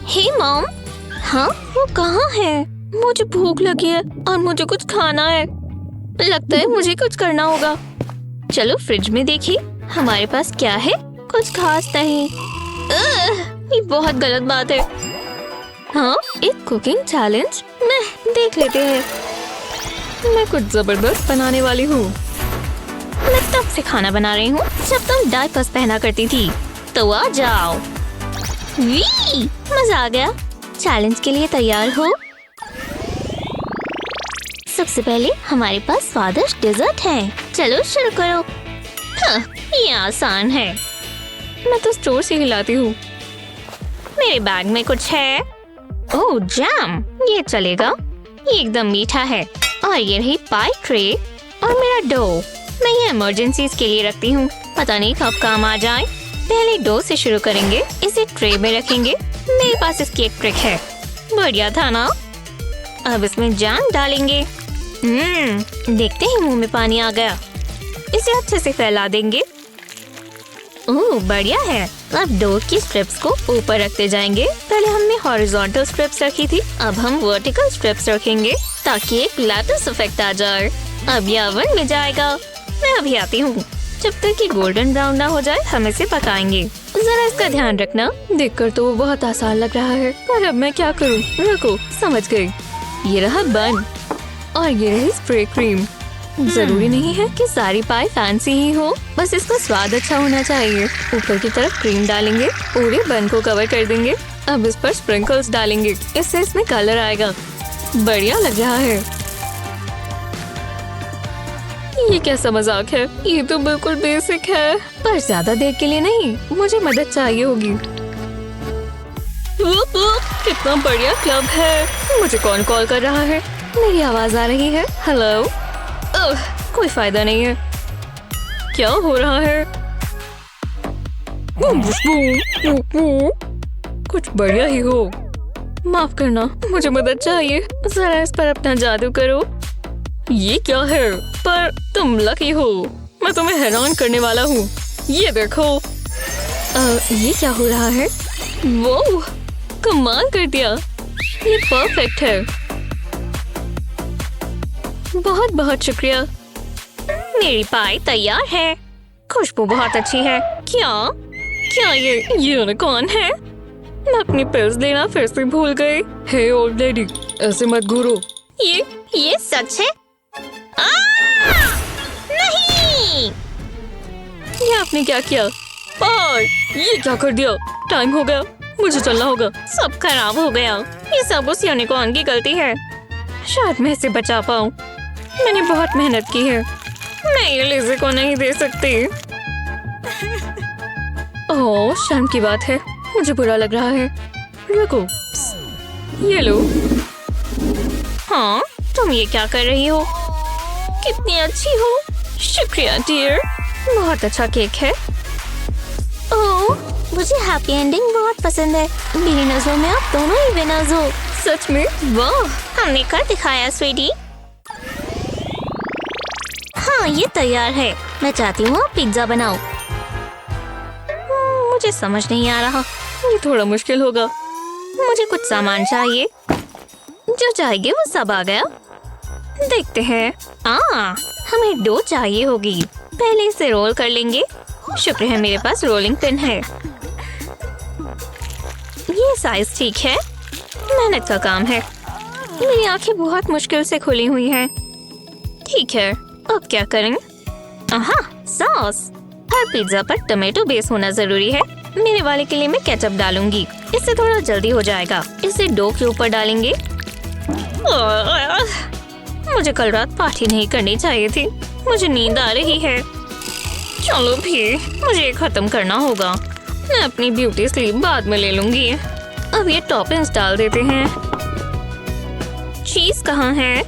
हे mom. हाँ, वो कहाँ है? मुझे भूख लगी है और मुझे कुछ खाना है। लगता है मुझे कुछ करना होगा। चलो फ्रिज में देखिए, हमारे पास क्या है? कुछ खास नहीं। ये बहुत गलत बात है। हाँ, एक कुकिंग चैलेंज में देख लेते हैं। मैं कुछ जबरदस्त बनाने वाली हूँ। मैं तब से खाना बना रही हूँ जब तुम डायपर्स पहना करती थी। तो आ जाओ। मजा आ गया। चैलेंज के लिए तैयार हो? सबसे पहले हमारे पास स्वादिष्ट डेजर्ट है। चलो शुरू करो। हाँ, ये आसान है। मैं तो स्टोर से ही लाती हूँ। मेरे बैग में कुछ है। ओह, जैम। ये चलेगा। ये एकदम मीठा है। और ये रही पाई ट्रे और मेरा डो। मैं ये इमरजेंसीज के लिए रखती हूँ, पता नहीं कब काम आ जाए। पहले डो से शुरू करेंगे, इसे ट्रे में रखेंगे। मेरे पास इसकी एक ट्रिक है। बढ़िया था ना? अब इसमें जैम डालेंगे। देखते ही मुंह में पानी आ गया। इसे अच्छे से फैला देंगे। ओह, बढ़िया है। अब डो की स्ट्रिप्स को ऊपर रखते जाएंगे। पहले हमने हॉरिजॉन्टल स्ट्रिप्स रखी थी, अब हम वर्टिकल स्ट्रिप्स रखेंगे ताकि एक लैटिस इफेक्ट आ जाए। अब ये ओवन में जाएगा। मैं अभी आती हूँ। जब तक ये गोल्डन ब्राउन ना हो जाए हम इसे पकाएंगे। जरा इसका ध्यान रखना। देखकर तो वो बहुत आसान लग रहा है, पर अब मैं क्या करूँ? रुको, समझ गई। ये रहा बन और ये रही स्प्रे क्रीम। जरूरी नहीं है कि सारी पाई फैंसी ही हो, बस इसका स्वाद अच्छा होना चाहिए। ऊपर की तरफ क्रीम डालेंगे, पूरे बन को कवर कर देंगे। अब इस पर स्प्रिंकल्स डालेंगे, इससे इसमें कलर आएगा। बढ़िया लग रहा है। ये कैसा मजाक है? ये तो बिल्कुल बेसिक है। पर ज्यादा देर के लिए नहीं, मुझे मदद चाहिए होगी। कितना बढ़िया क्लब है। मुझे कौन कॉल कर रहा है? मेरी आवाज आ रही है। हेलो। कोई फायदा नहीं है। क्या हो रहा है? कुछ बढ़िया ही हो। माफ करना, मुझे मदद चाहिए। जरा इस पर अपना जादू करो। ये क्या है? पर तुम लकी हो, मैं तुम्हें हैरान करने वाला हूँ। ये देखो। ये क्या हो रहा है? वो कमाल कर दिया। ये परफेक्ट है। बहुत बहुत शुक्रिया। मेरी पाई तैयार है। खुशबू बहुत अच्छी है। क्या ये यूनिकॉर्न है? मैं अपनी पिल्स लेना फिर से भूल गई। हे ओल्ड लेडी, ऐसे मत घूरो। ये सच है? नहीं। ये आपने क्या किया? और ये क्या कर दिया? टाइम हो गया, मुझे चलना होगा। सब खराब हो गया। ये सब उस यूनिकॉर्न की गलती है। शायद मैं इसे बचा पाऊँ। मैंने बहुत मेहनत की है। मैं ये लिज़ी को नहीं दे सकती। ओह, शर्म की बात है। मुझे बुरा लग रहा है। रुको, ये लो। हाँ, तुम ये क्या कर रही हो? कितनी अच्छी हो। शुक्रिया डियर। बहुत अच्छा केक है। ओह, मुझे हैप्पी एंडिंग बहुत पसंद है। मेरी नजरों में आप दोनों ही विनर्स हो। सच में? वाह, हमने कर दिखाया स्वीटी। हाँ, ये तैयार है। मैं चाहती हूँ आप पिज्जा बनाओ। मुझे समझ नहीं आ रहा। ये थोड़ा मुश्किल होगा। मुझे कुछ सामान चाहिए। जो चाहिए वो सब आ गया। देखते हैं। हमें डो चाहिए होगी। पहले इसे रोल कर लेंगे। शुक्र है मेरे पास रोलिंग पिन है। ये साइज ठीक है। मेहनत का काम है। मेरी आंखें बहुत मुश्किल से खुली हुई हैं। ठीक है, अब क्या करें? सॉस। हर पिज्जा पर टमेटो बेस होना जरूरी है। मेरे वाले के लिए मैं केचप डालूंगी। इससे थोड़ा जल्दी हो जाएगा। इसे डो के ऊपर डालेंगे। मुझे कल रात पार्टी नहीं करनी चाहिए थी। मुझे नींद आ रही है। चलो भी, मुझे खत्म करना होगा। मैं अपनी ब्यूटी स्लीप बाद में ले लूंगी। अब ये टॉपिंग्स डाल देते हैं। चीज कहाँ है?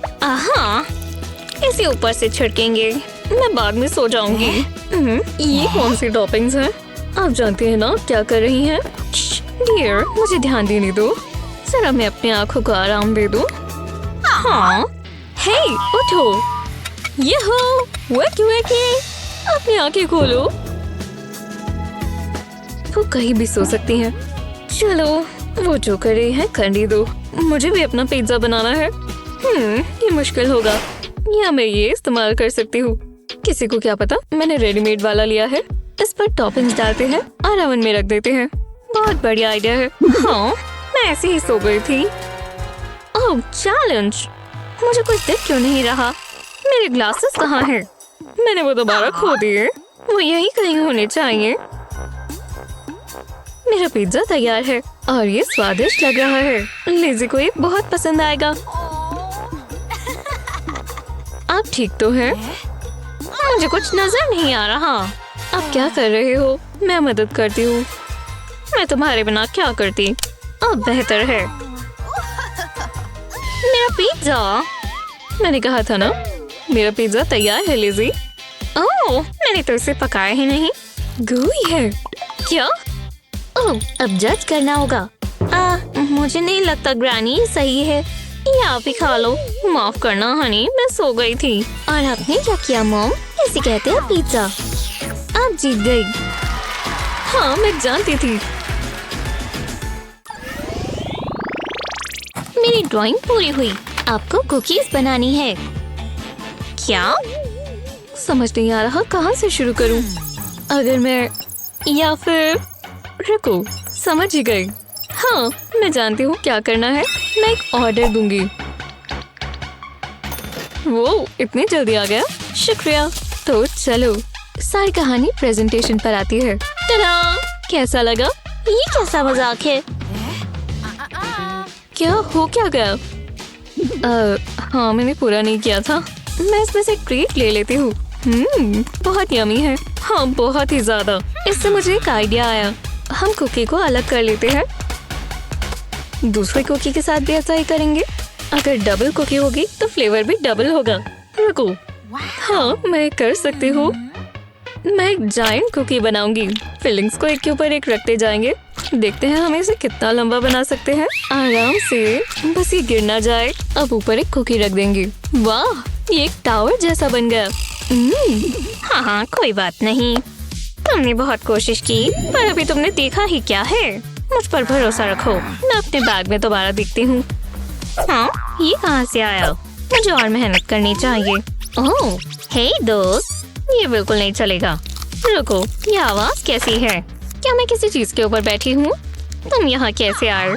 इसे ऊपर से छिड़केंगे। मैं बाद में सो जाऊंगी। ये कौन सी टॉपिंग्स हैं? आप जानते हैं ना क्या कर रही हैं? डियर, मुझे ध्यान देने दो। जरा मैं अपनी आंखों को आराम दे दूं। हाँ, हे, उठो। यहो, वेकी। अपनी आंखें खोलो। वो कहीं भी सो सकती हैं। चलो, वो जो कर रही है करने दो, मुझे भी अपना पिज्जा बनाना है। ये मुश्किल होगा, या मैं ये इस्तेमाल कर सकती हूँ। किसी को क्या पता, मैंने रेडीमेड वाला लिया है। इस पर टॉपिंग्स डालते हैं और ओवन में रख देते हैं। बहुत बढ़िया आइडिया है। हाँ, मैं ऐसे ही सो गई थी। ओह चैलेंज, मुझे कुछ दिख क्यों नहीं रहा? मेरे ग्लासेस कहाँ हैं? मैंने वो दोबारा खो दिए। वो यहीं कहीं होने चाहिए। मेरा पिज्जा तैयार है और ये स्वादिष्ट लग रहा है। लिज़ी को ये बहुत पसंद आएगा। आप ठीक तो हैं? मुझे कुछ नजर नहीं आ रहा। आप क्या कर रहे हो? मैं मदद करती हूँ। मैं तुम्हारे बिना क्या करती? अब बेहतर है। मेरा पिज्जा, मैंने कहा था ना, मेरा पिज्जा तैयार है लिज़ी। ओह, मैंने तो इसे पकाया ही नहीं। gooey है क्या? ओह, अब जज करना होगा। मुझे नहीं लगता ग्रैनी सही है। ये आप ही खा लो। माफ करना हनी, मैं सो गई थी। और आपने क्या किया मॉम? इसे कहते हैं पिज्जा। आप जीत गई। हाँ, मैं जानती थी। मेरी ड्राइंग पूरी हुई। आपको कुकीज बनानी है। क्या? समझ नहीं आ रहा कहाँ से शुरू करूं। अगर मैं, या फिर रुको, समझ ही गई। हाँ, मैं जानती हूँ क्या करना है। मैं एक ऑर्डर दूंगी। वो इतनी जल्दी आ गया, शुक्रिया। तो चलो, सारी कहानी प्रेजेंटेशन पर आती है। tada! कैसा लगा? ये कैसा मजाक है? क्या हो क्या गया? हाँ, मैंने पूरा नहीं किया था। मैं इसमें से ट्रीट ले लेती हूँ। बहुत यमी है। हाँ, बहुत ही ज्यादा। इससे मुझे एक आइडिया आया। हम कुकी को अलग कर लेते हैं। दूसरे कुकी के साथ भी ऐसा ही करेंगे। अगर डबल कुकी होगी तो फ्लेवर भी डबल होगा। रुको, हाँ, मैं कर सकती हूँ। मैं एक जायंट कुकी बनाऊंगी। फिलिंग्स को एक के ऊपर एक रखते जाएंगे। देखते हैं हम इसे कितना लंबा बना सकते हैं। आराम से, बस ये गिर ना जाए। अब ऊपर एक कुकी रख देंगे। वाह, ये एक टावर जैसा बन गया। हाँ, कोई बात नहीं। तुमने बहुत कोशिश की, पर अभी तुमने देखा ही क्या है। मुझ पर भरोसा रखो। मैं अपने बैग में दोबारा देखती हूँ। हाँ, ये कहाँ से आया? मुझे और मेहनत करनी चाहिए। ओह, हे दोस्त, ये बिल्कुल नहीं चलेगा। रुको, ये आवाज कैसी है? क्या मैं किसी चीज के ऊपर बैठी हूँ? तुम यहाँ कैसे आए?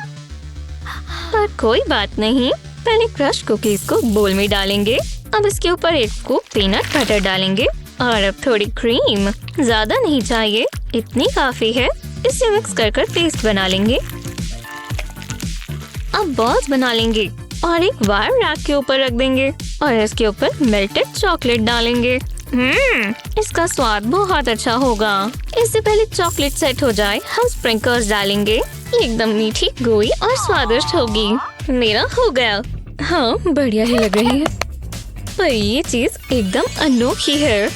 पर कोई बात नहीं। पहले क्रश कुकीज को बोल में डालेंगे। अब इसके ऊपर एक स्कूप पीनट बटर डालेंगे और अब थोड़ी क्रीम। ज्यादा नहीं चाहिए, इतनी काफी है। इसे मिक्स कर पेस्ट बना लेंगे। अब बॉल्स बना लेंगे और एक वायर रैक के ऊपर रख देंगे और इसके ऊपर मेल्टेड चॉकलेट डालेंगे। इसका स्वाद बहुत अच्छा होगा। इससे पहले चॉकलेट सेट हो जाए, हम स्प्रिंकल्स डालेंगे। ये एकदम मीठी, गोई और स्वादिष्ट होगी। मेरा हो गया। हाँ, बढ़िया ही लग रही है, पर ये चीज एकदम अनोखी है।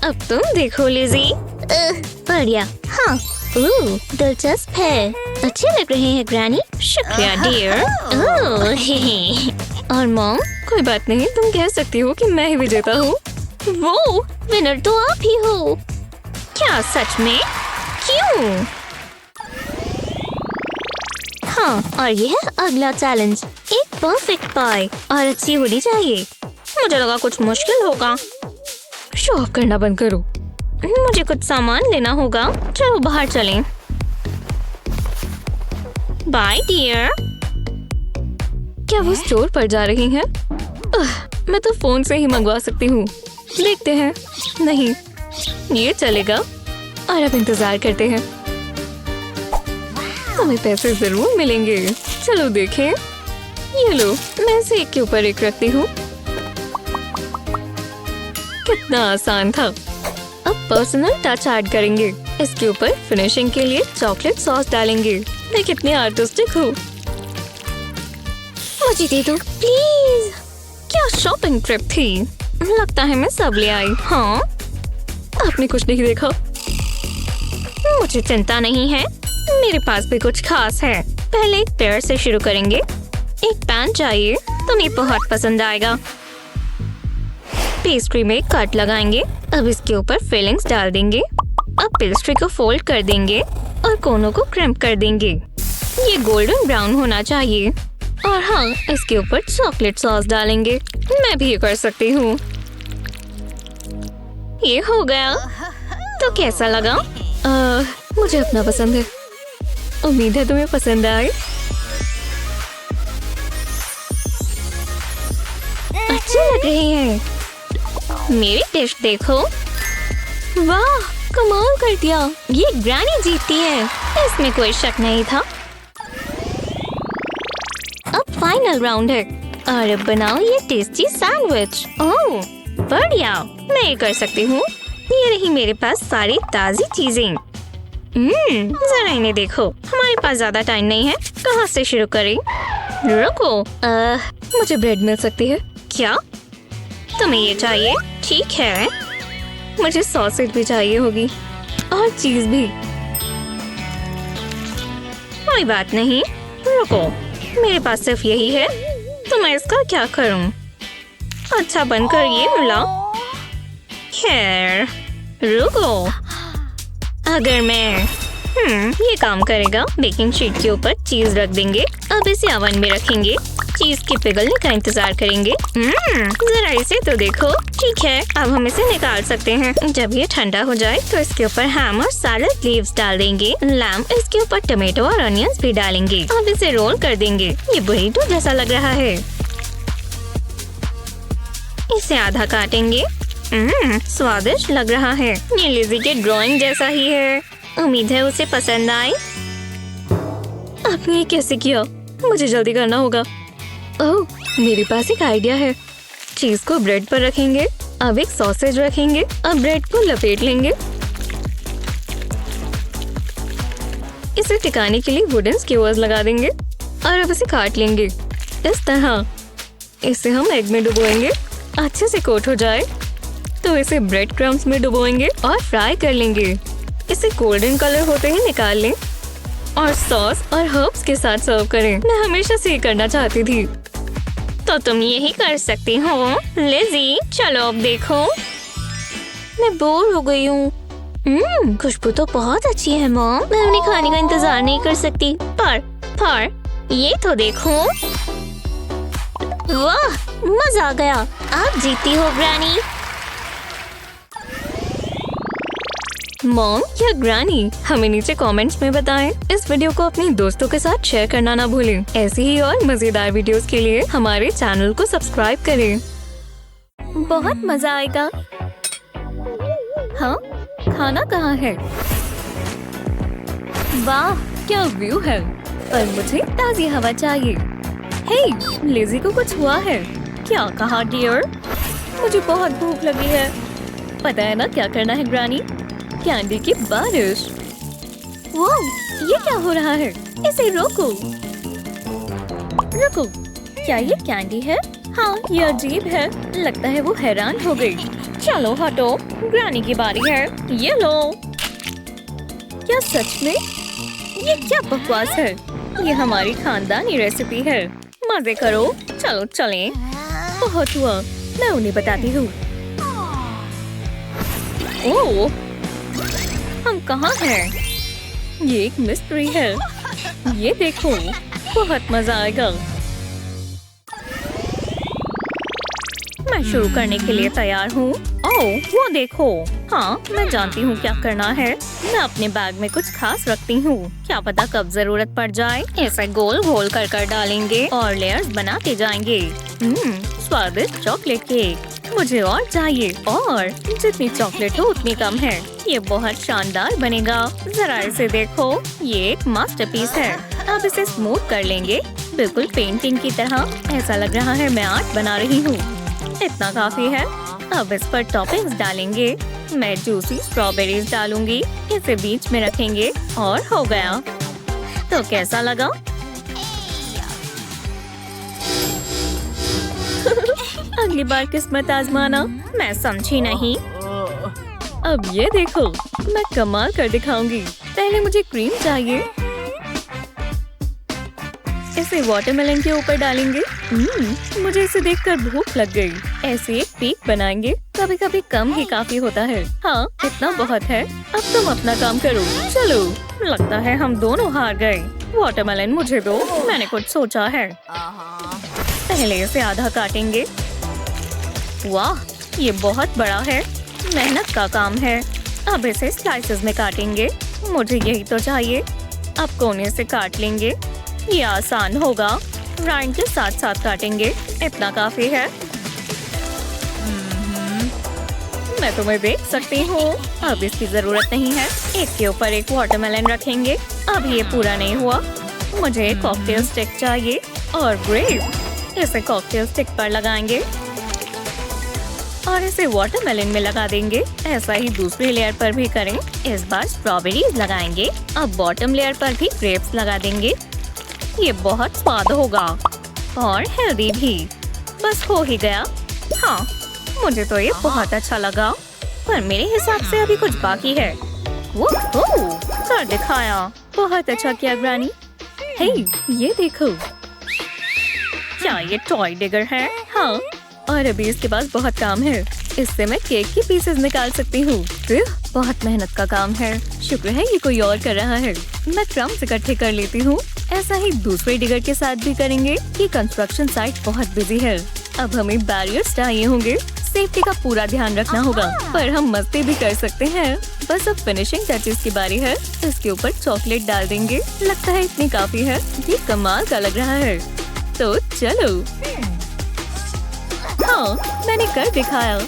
अब तुम देखो लिज़ी। बढ़िया। हाँ, दिलचस्प है। अच्छे लग रहे हैं ग्रैनी। शुक्रिया डियर। और मॉम, कोई बात नहीं, तुम कह सकती हो कि मैं ही विजेता हूँ। वो विनर तो आप ही हो। क्या सच में? क्यों? हाँ, और ये है अगला चैलेंज। एक परफेक्ट पाई और अच्छी होनी चाहिए। मुझे लगा कुछ मुश्किल होगा। शो ऑफ करना बंद करो। मुझे कुछ सामान लेना होगा। चलो बाहर चलें। Bye dear. क्या वो स्टोर पर जा रही हैं? मैं तो फोन से ही मंगवा सकती हूँ। देखते हैं। नहीं, ये चलेगा। और अब इंतजार करते हैं। हमें पैसे जरूर मिलेंगे। चलो देखें। ये लो, मैं इसे एक के ऊपर एक रखती हूँ। कितना आसान था। अब पर्सनल टच ऐड करेंगे। इसके ऊपर फिनिशिंग के लिए चॉकलेट सॉस डालेंगे। मैं कितनी आर्टिस्टिक हूँ। मुझे दे दो प्लीज। क्या शॉपिंग ट्रिप थी। लगता है मैं सब ले आई। हाँ, आपने कुछ नहीं देखा। मुझे चिंता नहीं है, मेरे पास भी कुछ खास है। पहले एक पेयर से शुरू करेंगे। एक पैन चाहिए, तुम्हें बहुत पसंद आएगा। पेस्ट्री में कट लगाएंगे। अब इसके ऊपर फिलिंग्स डाल देंगे। अब पेस्ट्री को फोल्ड कर देंगे और कोनों को क्रिम्प कर देंगे। ये गोल्डन ब्राउन होना चाहिए। और हाँ, इसके ऊपर चॉकलेट सॉस डालेंगे। मैं भी ये कर सकती हूँ। ये हो गया। तो कैसा लगा? मुझे अपना पसंद है। उम्मीद है तुम्हें पसंद आए। अच्छी लग रही है। मेरी डिश देखो। वाह, कमाल कर दिया। ये ग्रैनी जीतती है, इसमें कोई शक नहीं था। अब फाइनल राउंड है और अब बनाओ ये टेस्टी सैंडविच। ओह बढ़िया, मैं ये कर सकती हूँ। ये रही मेरे पास सारी ताजी चीजें। जरा इन्हें देखो। हमारे पास ज्यादा टाइम नहीं है। कहाँ से शुरू करें? रुको, मुझे ब्रेड मिल सकती है क्या? तुम्हें ये चाहिए? ठीक है, मुझे सॉसेज भी चाहिए होगी और चीज भी। कोई बात नहीं, रुको, मेरे पास सिर्फ यही है, तो मैं इसका क्या करूं? अच्छा बनकर ये मिला। खैर रुको, अगर मैं ये काम करेगा। बेकिंग शीट के ऊपर चीज रख देंगे। अब इसे ओवन में रखेंगे। चीज के पिघलने का इंतजार करेंगे। जरा इसे तो देखो। ठीक है, अब हम इसे निकाल सकते हैं। जब ये ठंडा हो जाए तो इसके ऊपर हैम और सैलड लीव्स डाल देंगे। लैम्प, इसके ऊपर टमाटो और अनियंस भी डालेंगे। अब इसे रोल कर देंगे। ये बुरीटो जैसा लग रहा है। इसे आधा काटेंगे। स्वादिष्ट लग रहा है। ये लिज़ी के ड्राइंग जैसा ही है। उम्मीद है उसे पसंद आए। आपने ये कैसे किया? मुझे जल्दी करना होगा। ओह, मेरे पास एक आइडिया है। चीज को ब्रेड पर रखेंगे। अब एक सॉसेज रखेंगे। अब ब्रेड को लपेट लेंगे। इसे टिकाने के लिए वुडन स्क्यूअर्स लगा देंगे और अब इसे काट लेंगे इस तरह। इसे हम एग में डुबोएंगे। अच्छे से कोट हो जाए तो इसे ब्रेड क्रम्स में डुबोएंगे और फ्राई कर लेंगे। इसे गोल्डन कलर होते ही निकाल लें और सॉस और हर्ब्स के साथ सर्व करें। मैं हमेशा से ये करना चाहती थी। तो तुम यही कर सकती हो लिज़ी। चलो अब देखो। मैं बोर हो गई हूँ। खुशबू तो बहुत अच्छी है मॉम। मैं उन्हें खाने का इंतजार नहीं कर सकती। पर ये तो देखो। वाह, मजा आ गया। आप जीती हो ग्रैनी। मॉम या ग्रैनी, हमें नीचे कमेंट्स में बताएं। इस वीडियो को अपने दोस्तों के साथ शेयर करना ना भूलें। ऐसी ही और मजेदार वीडियोस के लिए हमारे चैनल को सब्सक्राइब करें। बहुत मजा आएगा। हाँ, खाना कहाँ है? वाह, क्या व्यू है। पर मुझे ताजी हवा चाहिए। हे, लिज़ी को कुछ हुआ है क्या? कहा डियर? मुझे बहुत भूख लगी है। पता है ना क्या करना है ग्रैनी? कैंडी की बारिश। वो ये क्या हो रहा है? इसे रोको। रुको, क्या ये कैंडी है? हाँ, ये अजीब है। लगता है वो हैरान हो गई। चलो हटो, ग्रैनी की बारी है। ये लो। क्या सच में? ये क्या बकवास है? ये हमारी खानदानी रेसिपी है। मजे करो। चलो चलें। बहुत हुआ, मैं उन्हें बताती हूँ। ओह, हम कहाँ हैं? ये एक मिस्ट्री है। ये देखो, बहुत मजा आएगा। मैं शुरू करने के लिए तैयार हूँ। ओह, वो देखो। हाँ, मैं जानती हूँ क्या करना है। मैं अपने बैग में कुछ खास रखती हूँ। क्या पता कब जरूरत पड़ जाए। ऐसा गोल गोल कर डालेंगे और लेयर्स बनाते जाएंगे। स्वादिष्ट चॉकलेट केक। मुझे और चाहिए। और जितनी चॉकलेट हो उतनी कम है। ये बहुत शानदार बनेगा। जरा इसे देखो, ये एक मास्टरपीस है। अब इसे स्मूथ कर लेंगे, बिल्कुल पेंटिंग की तरह। ऐसा लग रहा है मैं आर्ट बना रही हूँ। इतना काफी है। अब इस पर टॉपिंग्स डालेंगे। मैं जूसी स्ट्रॉबेरीज डालूंगी। इसे बीच में रखेंगे और हो गया। तो कैसा लगा? अगली बार किस्मत आजमाना। मैं समझी नहीं। अब ये देखो, मैं कमाल कर दिखाऊंगी। पहले मुझे क्रीम चाहिए। इसे वाटरमेलन के ऊपर डालेंगे। मुझे इसे देखकर भूख लग गई। ऐसे एक पीक बनाएंगे। कभी कभी कम ही काफी होता है। हाँ, इतना बहुत है। अब तुम अपना काम करो। चलो, लगता है हम दोनों हार गए। वाटरमेलन मुझे दो, मैंने कुछ सोचा है। पहले इसे आधा काटेंगे। वाह, ये बहुत बड़ा है, मेहनत का काम है। अब इसे स्लाइसेस में काटेंगे। मुझे यही तो चाहिए। अब कोने से काट लेंगे, ये आसान होगा। राइंड के साथ साथ काटेंगे, इतना काफी है। मैं तुम्हें देख सकती हूँ। अब इसकी जरूरत नहीं है। एक के ऊपर एक वाटरमेलन रखेंगे। अब ये पूरा नहीं हुआ, मुझे कॉकटेल स्टिक चाहिए और ग्रेप। इसे कॉकटेल स्टिक पर लगाएंगे और इसे वाटरमेलन में लगा देंगे। ऐसा ही दूसरी लेयर पर भी करें। इस बार स्ट्रॉबेरीज लगाएंगे। अब बॉटम लेयर पर भी ग्रेप्स लगा देंगे। ये बहुत स्वाद होगा और हेल्दी भी। बस हो ही गया। हाँ, मुझे तो ये बहुत अच्छा लगा, पर मेरे हिसाब से अभी कुछ बाकी है। वो कर दिखाया। बहुत अच्छा किया ग्रैनी। हे, ये देखो, क्या ये टॉय डिगर है? हाँ, और अभी इसके पास बहुत काम है। इससे मैं केक की पीसेस निकाल सकती हूँ। बहुत मेहनत का काम है। शुक्र है ये कोई और कर रहा है। मैं क्रम्स इकट्ठे कर लेती हूँ। ऐसा ही दूसरे डिगर के साथ भी करेंगे। ये कंस्ट्रक्शन साइट बहुत बिजी है। अब हमें बैरियर्स चाहिए होंगे। सेफ्टी का पूरा ध्यान रखना होगा, पर हम मस्ती भी कर सकते हैं। बस अब फिनिशिंग टचेस की बारी है। इसके ऊपर चॉकलेट डाल देंगे। लगता है इतनी काफी है। ये कमाल का लग रहा है। तो चलो। हाँ, मैंने कर दिखाया।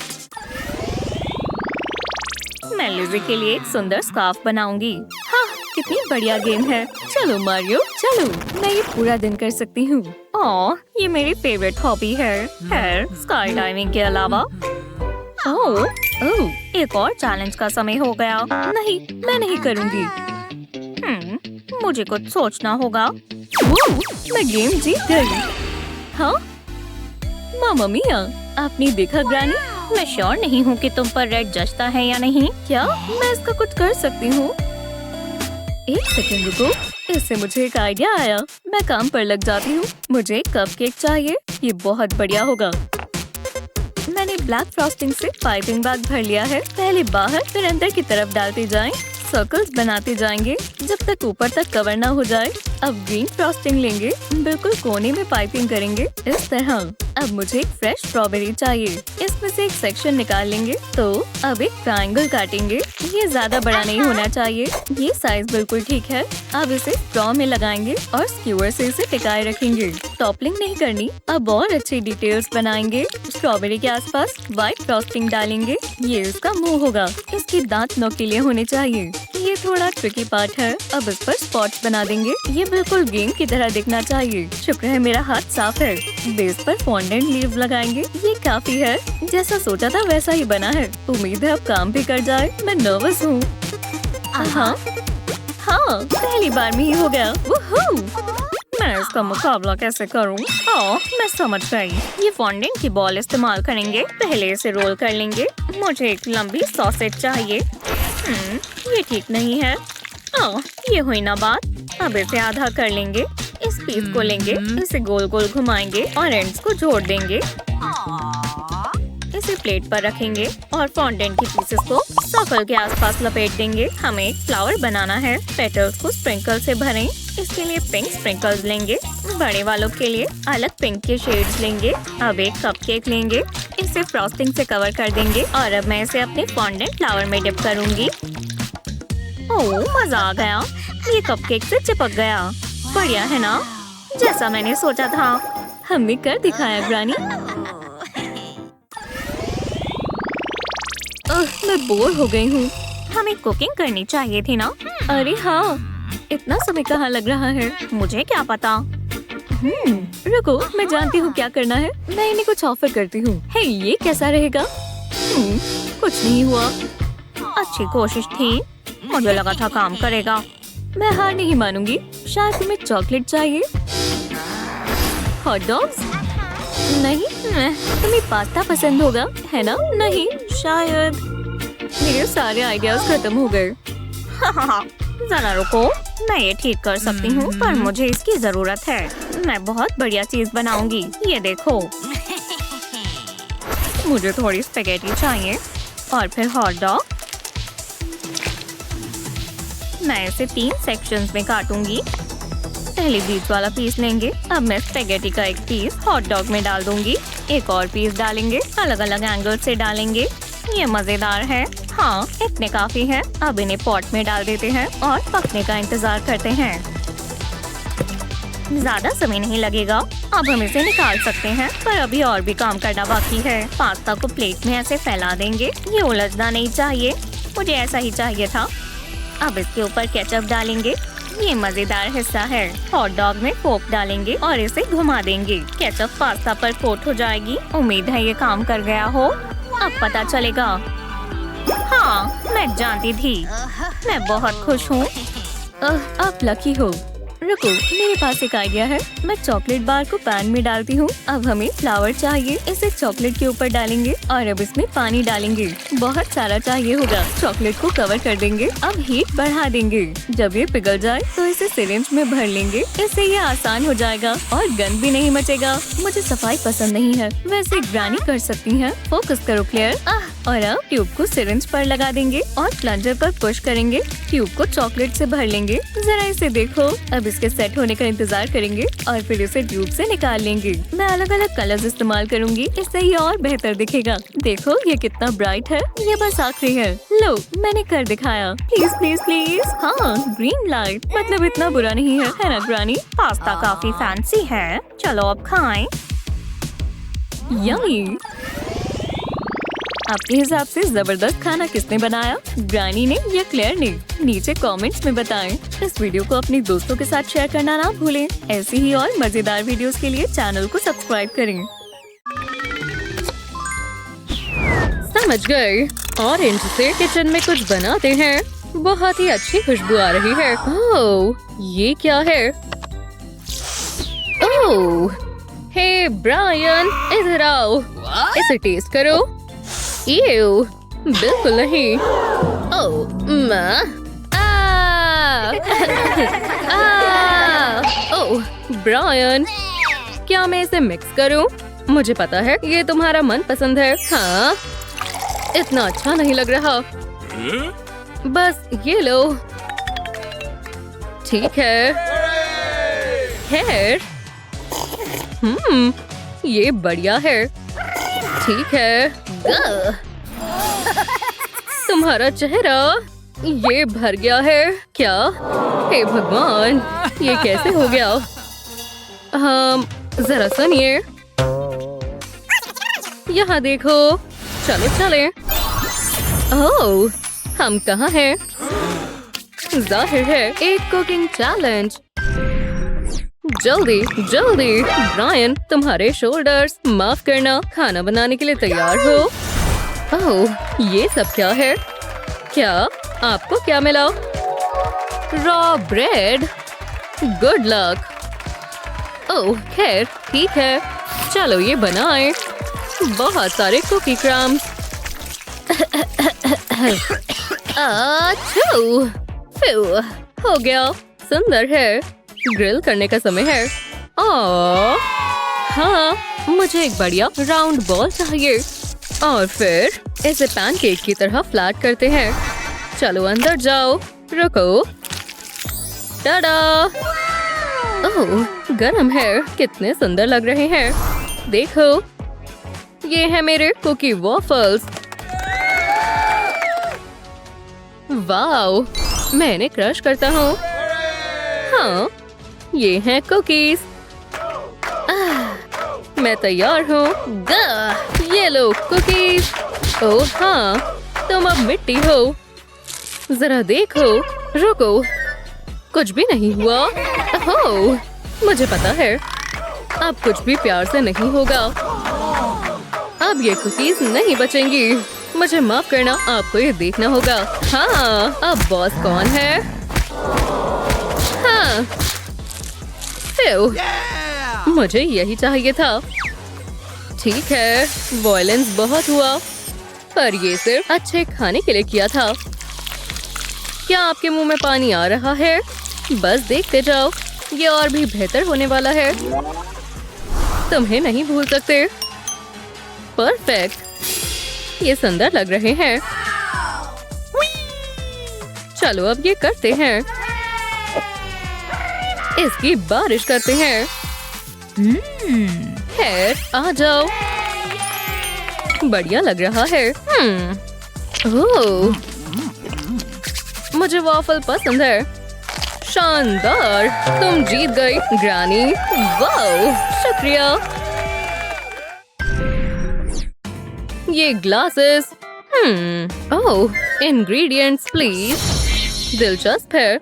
मैं लिज़ी के लिए एक सुंदर स्कार्फ बनाऊंगी। हाँ, कितनी बढ़िया गेम है। चलो मारियो, चलो। मैं ये पूरा दिन कर सकती हूँ। ओह, ये मेरी फेवरेट हॉबी है स्काई डाइविंग के अलावा। ओह, एक और चैलेंज का समय हो गया। नहीं, मैं नहीं करूँगी। मुझे कुछ सोचना होगा। मैं गेम जीत गई। हाँ, मामा मिया, आपने देखा ग्रैनी? मैं श्योर नहीं हूँ कि तुम पर रेड जचता है या नहीं। क्या मैं इसका कुछ कर सकती हूँ? एक सेकंड रुको, इससे मुझे एक आइडिया आया। मैं काम पर लग जाती हूँ। मुझे एक कपकेक चाहिए। ये बहुत बढ़िया होगा। मैंने ब्लैक फ्रॉस्टिंग से पाइपिंग बैग भर लिया है। पहले बाहर फिर अंदर की तरफ डालते जाएं। सर्कल्स बनाते जाएंगे जब तक ऊपर तक कवर ना हो जाए। अब ग्रीन फ्रॉस्टिंग लेंगे, बिल्कुल कोने में पाइपिंग करेंगे इस तरह। अब मुझे एक फ्रेश स्ट्रॉबेरी चाहिए। इसमें से एक सेक्शन निकाल लेंगे। तो अब एक ट्रायंगल काटेंगे। ये ज्यादा बड़ा नहीं होना चाहिए। ये साइज बिल्कुल ठीक है। अब इसे स्ट्रॉ में लगाएंगे और स्क्यूअर से इसे टिकाए रखेंगे। टॉपलिंग नहीं करनी। अब और अच्छी डिटेल्स बनाएंगे। स्ट्रॉबेरी के आसपास व्हाइट फ्रॉस्टिंग डालेंगे। ये इसका मुंह होगा। इसके दांत नोकीले होने चाहिए। ये थोड़ा ट्रिकी पार्ट है। अब इस पर स्पॉट्स बना देंगे। ये बिल्कुल गेम की तरह दिखना चाहिए। शुक्र है मेरा हाथ साफ है। बेस पर फॉन्डेंट लीव्स लगाएंगे। ये काफी है। जैसा सोचा था वैसा ही बना है। उम्मीद है अब काम भी कर जाए। मैं नर्वस हूँ। हाँ, पहली बार में ही हो गया। मैं इसका मुकाबला कैसे करूँ? मैं समझ गई। ये फॉन्डेंट की बॉल इस्तेमाल करेंगे। पहले इसे रोल कर लेंगे। मुझे एक लंबी सॉसेज चाहिए। ये ठीक नहीं है। ये हुई ना बात। अब इसे आधा कर लेंगे। इस पीस को लेंगे, इसे गोल गोल घुमाएंगे और एंड्स को जोड़ देंगे। इसे प्लेट पर रखेंगे और फॉन्डेंट की पीसेस को सर्कल के आसपास लपेट देंगे। हमें एक फ्लावर बनाना है। पेटल्स को स्प्रिंकल से भरें। इसके लिए पिंक स्प्रिंकल्स लेंगे। बड़े वालों के लिए अलग पिंक के शेड्स लेंगे। अब एक कपकेक लेंगे। इसे फ्रॉस्टिंग से कवर कर देंगे और अब मैं इसे अपने फॉन्डेंट फ्लावर में डिप करूंगी। ओह, मजा आ गया। ये कपकेक से चिपक गया। बढ़िया है ना? जैसा मैंने सोचा था। हमने कर दिखाया ग्रैनी। मैं बोर हो गई हूँ। हमें कुकिंग करनी चाहिए थी ना? अरे हाँ, इतना समय कहाँ लग रहा है? मुझे क्या पता। रुको, मैं जानती हूँ क्या करना है। मैं इन्हें कुछ ऑफर करती हूँ। हे, ये कैसा रहेगा? कुछ नहीं हुआ। अच्छी कोशिश थी। मुझे लगा था काम करेगा। मैं हार नहीं मानूंगी। शायद तुम्हें चॉकलेट चाहिए। Hot dogs? नहीं, तुम्हें पास्ता पसंद होगा, है ना? नहीं, शायद। मेरे सारे आइडियाज खत्म हो गए। जरा रुको, मैं ये ठीक कर सकती हूँ, पर मुझे इसकी जरूरत है। मैं बहुत बढ़िया चीज बनाऊंगी। ये देखो। मुझे थोड़ी स्पेगेटी चाहिए और फिर हॉट डॉग। मैं इसे 3 सेक्शंस में काटूंगी। पहले बीच वाला पीस लेंगे। अब मैं स्पेगेटी का एक पीस हॉट डॉग में डाल दूंगी। एक और पीस डालेंगे, अलग अलग एंगल से डालेंगे। ये मजेदार है। हाँ, इतने काफी है। अब इन्हें पॉट में डाल देते हैं और पकने का इंतजार करते हैं। ज्यादा समय नहीं लगेगा। अब हम इसे निकाल सकते हैं, पर अभी और भी काम करना बाकी है। पास्ता को प्लेट में ऐसे फैला देंगे। ये उलझना नहीं चाहिए, मुझे ऐसा ही चाहिए था। अब इसके ऊपर केचप डालेंगे। ये मजेदार हिस्सा है। हॉट डॉग में फोक डालेंगे और इसे घुमा देंगे। केचप पास्ता पर कोट हो जाएगी। उम्मीद है ये काम कर गया हो। अब पता चलेगा। हाँ, मैं जानती थी। मैं बहुत खुश हूँ। आप लकी हो। रुको, मेरे पास एक आइडिया है। मैं चॉकलेट बार को पैन में डालती हूँ। अब हमें फ्लावर चाहिए। इसे चॉकलेट के ऊपर डालेंगे और अब इसमें पानी डालेंगे। बहुत सारा चाहिए होगा। चॉकलेट को कवर कर देंगे। अब हीट बढ़ा देंगे। जब ये पिघल जाए तो इसे सिरिंज में भर लेंगे। इससे ये आसान हो जाएगा और गंद भी नहीं मचेगा। मुझे सफाई पसंद नहीं है, वैसे ग्रानी कर सकती है। फोकस करो क्लेयर। और अब ट्यूब को सिरिंज पर लगा देंगे और प्लंजर पर पुश करेंगे। ट्यूब को चॉकलेट से भर लेंगे। जरा इसे देखो। अब इसके सेट होने का इंतजार करेंगे और फिर इसे ट्यूब से निकाल लेंगे। मैं अलग अलग कलर्स इस्तेमाल करूंगी, इससे ये और बेहतर दिखेगा। देखो ये कितना ब्राइट है। ये बस आखिरी है। लो, मैंने कर दिखाया। Please please please. हाँ, ग्रीन लाइट। मतलब इतना बुरा नहीं है ना ग्रानी? पास्ता काफी फैंसी है। चलो अब खाएं। यम्मी। आपके हिसाब से जबरदस्त खाना किसने बनाया? ग्रानी ने या क्लेयर ने? नीचे कमेंट्स में बताएं। इस वीडियो को अपने दोस्तों के साथ शेयर करना ना भूलें। ऐसी ही और मजेदार वीडियोस के लिए चैनल को सब्सक्राइब करें। समझ गए। ऑरेंज से किचन में कुछ बनाते हैं। बहुत ही अच्छी खुशबू आ रही है। ओह, ये क्या है? ओह, हे ब्रायन, इधर आओ। इसे टेस्ट करो। Ew, बिल्कुल नहीं। ओह, ओह, ब्रायन, क्या मैं इसे मिक्स करूं? मुझे पता है ये तुम्हारा मनपसंद है। हाँ, इतना अच्छा नहीं लग रहा। बस ये लो। ठीक है। हेयर, ये बढ़िया है। ठीक है। तुम्हारा चेहरा ये भर गया है क्या? हे भगवान, ये कैसे हो गया? जरा सुनिए। यहाँ देखो। चलो चले। ओह, हम कहाँ हैं? जाहिर है एक कुकिंग चैलेंज। जल्दी जल्दी। ब्रायन, तुम्हारे शोल्डर्स। माफ करना, खाना बनाने के लिए तैयार हो? ओह, ये सब क्या है? क्या आपको क्या मिला? Raw bread. Good luck. Oh, खैर ठीक है। चलो ये बनाएं। बहुत सारे कुकी क्रम्स। अच्छू, हो गया। सुंदर है। ग्रिल करने का समय है। हाँ, मुझे एक बढ़िया राउंड बॉल चाहिए और फिर इसे पैनकेक की तरह फ्लैट करते हैं। चलो अंदर जाओ। रुको। टाडा। ओह, गरम है। कितने सुंदर लग रहे हैं। देखो, ये है मेरे कुकी वॉफल्स। वाओ, मैं इन्हें क्रश करता हूँ। हाँ, ये हैं कुकीज। मैं तैयार हूँ। ये लो कुकीज। ओह हाँ, तुम अब मिट्टी हो। जरा देखो। रुको, कुछ भी नहीं हुआ। ओह, मुझे पता है। अब कुछ भी प्यार से नहीं होगा। अब ये कुकीज नहीं बचेंगी। मुझे माफ करना, आपको ये देखना होगा। हाँ, अब बॉस कौन है? हाँ, मुझे यही चाहिए था। ठीक है, वॉयलेंस बहुत हुआ, पर ये सिर्फ अच्छे खाने के लिए किया था। क्या आपके मुंह में पानी आ रहा है? बस देखते जाओ, ये और भी बेहतर होने वाला है। तुम्हें नहीं भूल सकते। परफेक्ट, ये सुंदर लग रहे हैं। चलो अब ये करते हैं। इसकी बारिश करते हैं। हेयर आ जाओ, बढ़िया लग रहा है। ओह, मुझे वॉफल पसंद है। शानदार, तुम जीत गई ग्रानी। वाओ, शुक्रिया। ये ग्लासेस। Oh, ingredients please. दिलचस्प है,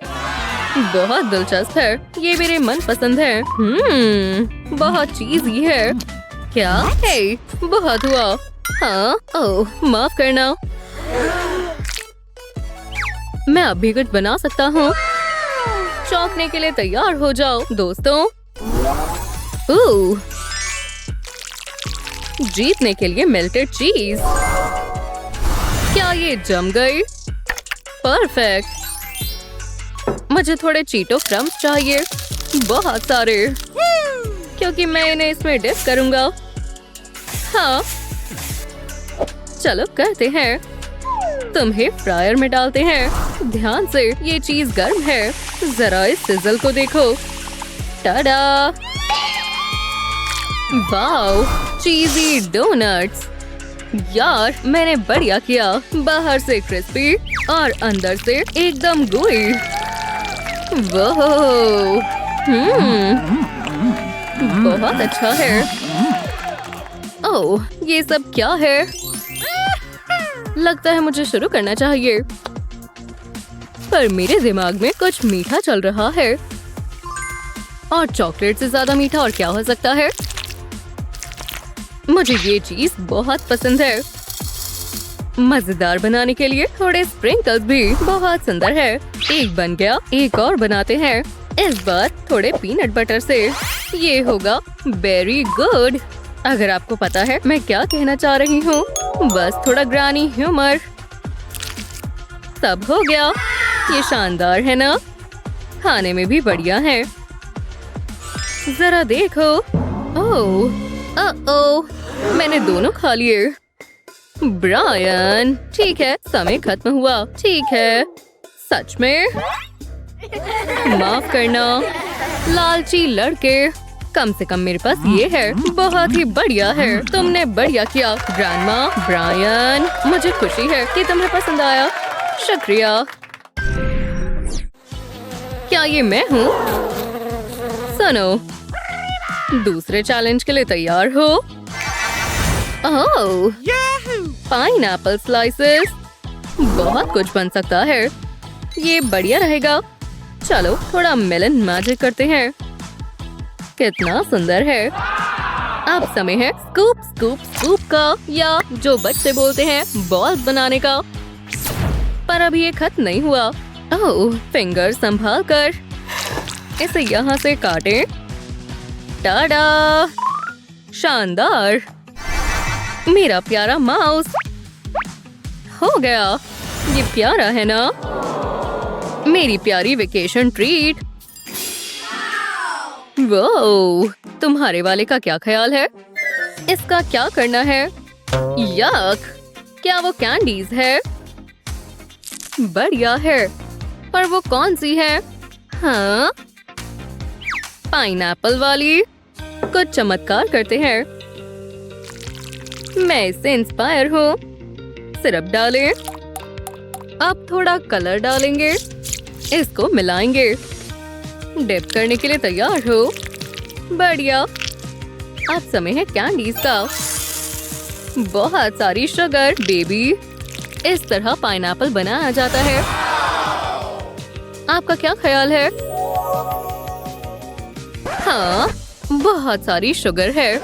बहुत दिलचस्प है। ये मेरे मन पसंद है। बहुत चीज़ी है। क्या है? बहुत हुआ। हाँ, ओह, माफ करना। मैं अब भी कुछ बना सकता हूँ। चौंकने के लिए तैयार हो जाओ दोस्तों। ओह, जीतने के लिए मेल्टेड चीज। क्या ये जम गई? परफेक्ट। मुझे थोड़े चीटो क्रम्स चाहिए, बहुत सारे, क्योंकि मैं इन्हें इसमें डिप करूंगा। हाँ, चलो करते हैं। तुम्हें फ्रायर में डालते हैं। ध्यान से, ये चीज गर्म है। जरा इस सिजल को देखो। टाडा! Wow, cheesy donuts. यार, मैंने बढ़िया किया। बाहर से क्रिस्पी और अंदर से एकदम gooey। वाह, बहुत अच्छा है। ओह, ये सब क्या है? लगता है मुझे शुरू करना चाहिए। पर मेरे दिमाग में कुछ मीठा चल रहा है। और चॉकलेट से ज्यादा मीठा और क्या हो सकता है? मुझे ये चीज बहुत पसंद है। मजेदार बनाने के लिए थोड़े स्प्रिंकल्स भी। बहुत सुंदर है। एक बन गया, एक और बनाते हैं। इस बार थोड़े पीनट बटर से। ये होगा वेरी गुड। अगर आपको पता है मैं क्या कहना चाह रही हूँ, बस थोड़ा ग्रानी ह्यूमर। सब हो गया। ये शानदार है ना? खाने में भी बढ़िया है। जरा देखो। ओह, ओह, मैंने दोनों खा लिए। ब्रायन, ठीक है, समय खत्म हुआ। ठीक है, सच में? माफ करना, लालची लड़के। कम से कम मेरे पास ये है। बहुत ही बढ़िया है। तुमने बढ़िया किया ग्रैंडमा। ब्रायन, मुझे खुशी है कि तुम्हें पसंद आया। शुक्रिया। क्या ये मैं हूँ? सुनो, दूसरे चैलेंज के लिए तैयार हो? ओह, पाइनएप्पल स्लाइसेस। बहुत कुछ बन सकता है। ये बढ़िया रहेगा। चलो थोड़ा मेलन मैजिक करते हैं। कितना सुंदर है। अब समय है स्कूप स्कूप स्कूप का, या जो बच्चे बोलते हैं बॉल्स बनाने का। पर अभी ये खत्म नहीं हुआ। ओह, फिंगर संभाल कर। इसे यहाँ से काटें। टाडा! शानदार! मेरा प्यारा माउस हो गया। ये प्यारा है ना? मेरी प्यारी वेकेशन ट्रीट। वो तुम्हारे वाले का क्या ख्याल है? इसका क्या करना है? यक! क्या वो कैंडीज है? बढ़िया है, पर वो कौन सी है? हाँ, पाइनएप्पल वाली। कुछ चमत्कार करते हैं। मैं इससे इंस्पायर हूँ। सिरप डालें। अब थोड़ा कलर डालेंगे। इसको मिलाएंगे। डिप करने के लिए तैयार हो? बढ़िया। अब समय है कैंडीज का। बहुत सारी शुगर बेबी। इस तरह पाइनएप्पल बनाया जाता है। आपका क्या ख्याल है? हाँ, बहुत सारी शुगर है,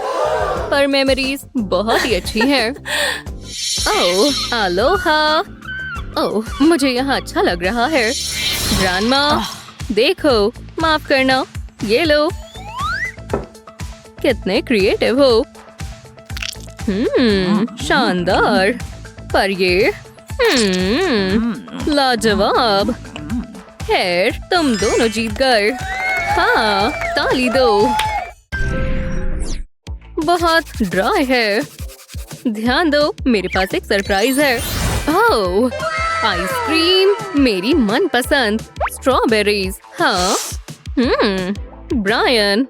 पर मेमोरीज बहुत ही अच्छी हैं। ओह, अलोहा। ओह, मुझे यहाँ अच्छा लग रहा है। ग्रैंडमा, देखो, माफ करना। ये लो। कितने क्रिएटिव हो। शानदार। पर ये लाजवाब। खैर, तुम दोनों जीत गए। हाँ, ताली दो। बहुत ड्राई है। ध्यान दो, मेरे पास एक सरप्राइज है। ओह, आइसक्रीम, मेरी मनपसंद। स्ट्रॉबेरीज। हाँ, ब्रायन,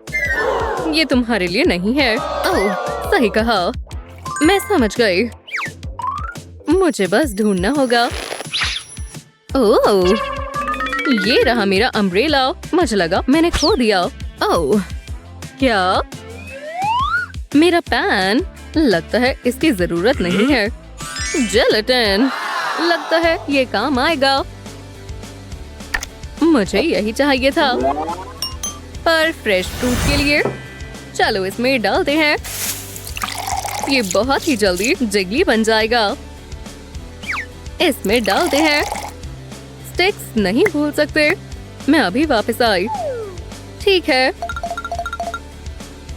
ये तुम्हारे लिए नहीं है। ओह, सही कहा। मैं समझ गई। मुझे बस ढूंढना होगा। ओह, ये रहा मेरा अम्ब्रेला। मुझे लगा मैंने खो दिया। ओह, क्या? मेरा पैन? लगता है इसकी जरूरत नहीं है। जेलेटिन, लगता है ये काम आएगा। मुझे यही चाहिए था। पर फ्रेश फ्रूट के लिए चलो इसमें डालते हैं। ये बहुत ही जल्दी जिगली बन जाएगा। इसमें डालते हैं। स्टिक्स नहीं भूल सकते। मैं अभी वापस आई। ठीक है,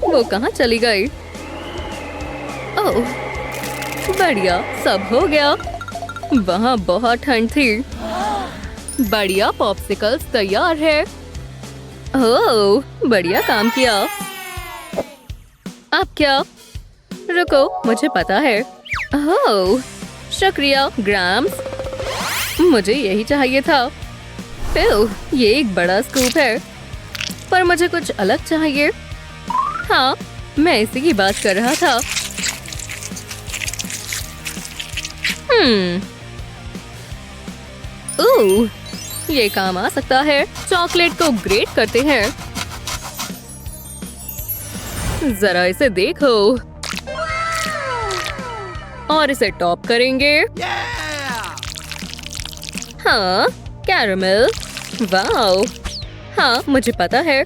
वो कहाँ चली गई? ओह, बढ़िया, सब हो गया। वहाँ बहुत ठंड थी। बढ़िया, पॉप्सिकल्स तैयार है। ओह, बढ़िया काम किया। अब क्या? रुको, मुझे पता है। ओह, शुक्रिया ग्राम्स। मुझे यही चाहिए था। ओह, ये एक बड़ा स्कूप है। पर मुझे कुछ अलग चाहिए। हाँ, मैं इसी की बात कर रहा था। ओह, ये काम आ सकता है। चॉकलेट को ग्रेट करते हैं। जरा इसे देखो। और इसे टॉप करेंगे। हाँ, कैरमेल। वाओ, हाँ, मुझे पता है।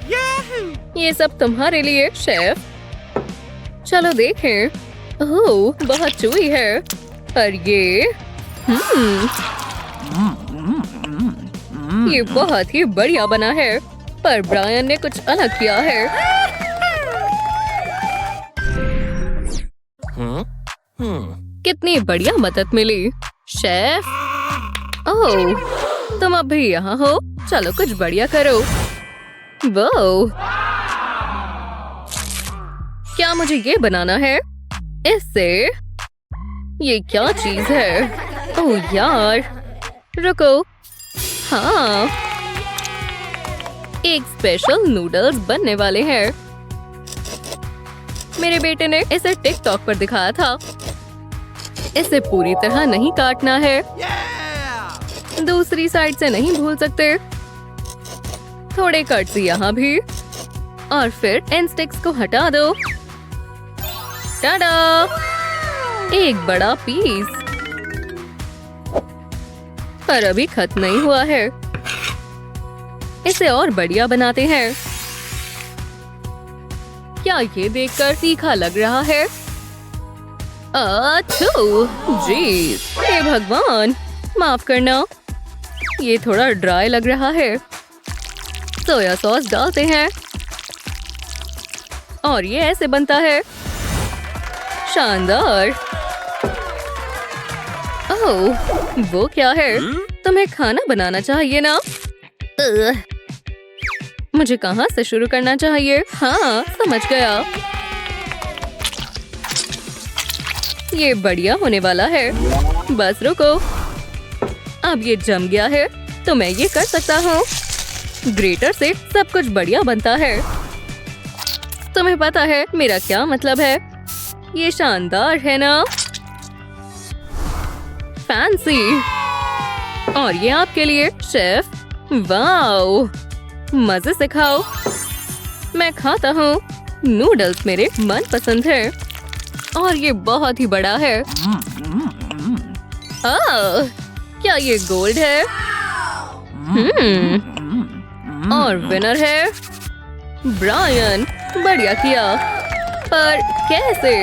ये सब तुम्हारे लिए, शेफ। चलो देखें। ओह, बहुत चूई है। और ये ये बहुत ही बढ़िया बना है। पर ब्रायन ने कुछ अलग किया है। कितनी बढ़िया मदद मिली, शेफ। ओह, तुम अब भी यहाँ हो। चलो कुछ बढ़िया करो। वो क्या मुझे ये बनाना है? इससे ये क्या चीज है? ओह यार, रुको। हाँ, एक स्पेशल नूडल्स बनने वाले हैं। मेरे बेटे ने इसे टिकटॉक पर दिखाया था। इसे पूरी तरह नहीं काटना है। दूसरी साइड से नहीं भूल सकते। थोड़े कट्स यहाँ भी। और फिर इन स्टिक्स को हटा दो। टाडा! एक बड़ा पीस। पर अभी खत्म नहीं हुआ है। इसे और बढ़िया बनाते हैं। क्या ये देखकर तीखा लग रहा है? अच्छू, जी, हे भगवान, माफ करना। ये थोड़ा ड्राई लग रहा है। सोया सॉस डालते हैं। और ये ऐसे बनता है। शानदार। ओह, वो क्या है? तुम्हें खाना बनाना चाहिए ना? मुझे कहाँ से शुरू करना चाहिए? हाँ, समझ गया। ये बढ़िया होने वाला है। बस रुको। अब ये जम गया है, तो मैं ये कर सकता हूँ। ग्रेटर से सब कुछ बढ़िया बनता है। तुम्हें पता है मेरा क्या मतलब है? ये शानदार है ना? फैंसी। और ये आपके लिए, शेफ। वाओ, मजे से खाओ। मैं खाता हूँ। नूडल्स मेरे मनपसंद है। और ये बहुत ही बड़ा है। क्या ये गोल्ड है? और विनर है ब्रायन। बढ़िया किया। पर कैसे?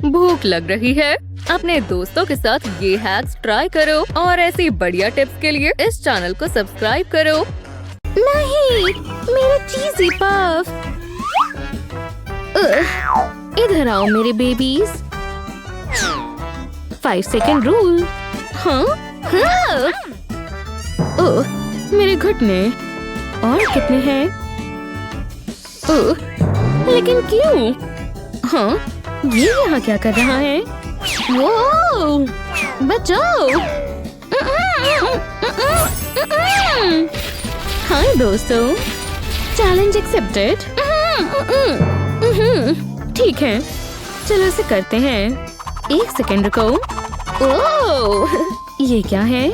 भूख लग रही है। अपने दोस्तों के साथ ये हैक्स ट्राई करो और ऐसी बढ़िया टिप्स के लिए इस चैनल को सब्सक्राइब करो। नहीं, मेरे चीज़ी पफ। इधर आओ मेरे बेबीज। 5 second rule. हाँ? हाँ? ओह, मेरे घुटने। और कितने हैं? ओह, लेकिन क्यों? हाँ, ये यहाँ क्या कर रहा है? वो बचाओ! हाय दोस्तों, चैलेंज एक्सेप्टेड। ठीक है, चलो इसे करते हैं। एक सेकंड रुको। ओह, ये क्या है?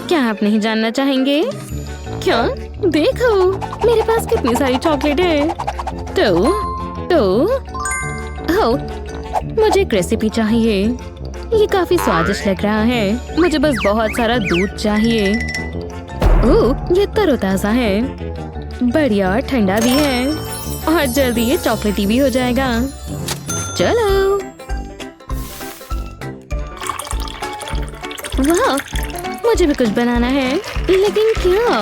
क्या आप नहीं जानना चाहेंगे? क्या? देखो, मेरे पास कितनी सारी चॉकलेट है। हो, मुझे एक रेसिपी चाहिए। ये काफी स्वादिष्ट लग रहा है। मुझे बस बहुत सारा दूध चाहिए। ओह, ये तरोताजा है, बढ़िया और ठंडा भी है, और जल्दी ये चॉकलेटी भी हो जाएगा। चलो। वाह, मुझे भी कुछ बनाना है, लेकिन क्या?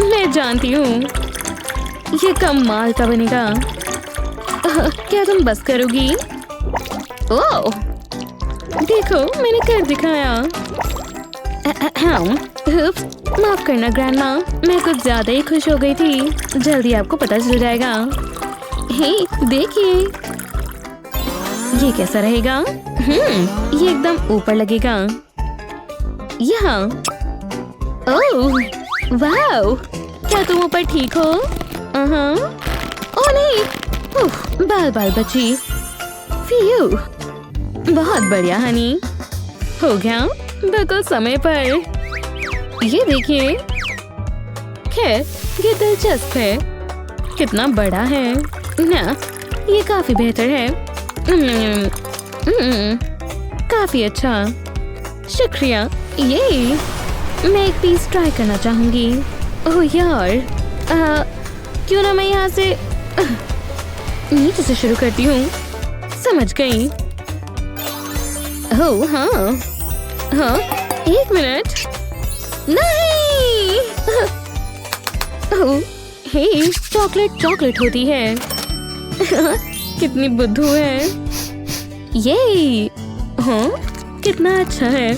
मैं जानती हूँ, ये कमाल का बनेगा। क्या तुम बस करोगी? ओह, देखो, मैंने कर दिखाया। माफ करना ग्रैंडमा, मैं कुछ ज्यादा ही खुश हो गई थी। जल्दी आपको पता चल जाएगा। हे, देखिए, ये कैसा रहेगा? ये एकदम ऊपर लगेगा। यहाँ। ओह, वाओ, क्या तुम ऊपर ठीक हो? ओह नहीं, बाल बाल बची। फियू, बहुत बढ़िया हनी, हो गया बिल्कुल समय पर। ये देखिए, खैर ये दिलचस्प है। कितना बड़ा है ना? ये काफी बेहतर है। काफी अच्छा, शुक्रिया। ये मैं एक पीस ट्राई करना चाहूंगी। ओह यार, क्यों ना मैं यहाँ से नीचे से शुरू करती हूँ। समझ गई। ओह हाँ, एक मिनट। नहीं। ओह, हे, चॉकलेट होती है। कितनी बुद्धू है ये। हाँ, कितना अच्छा है।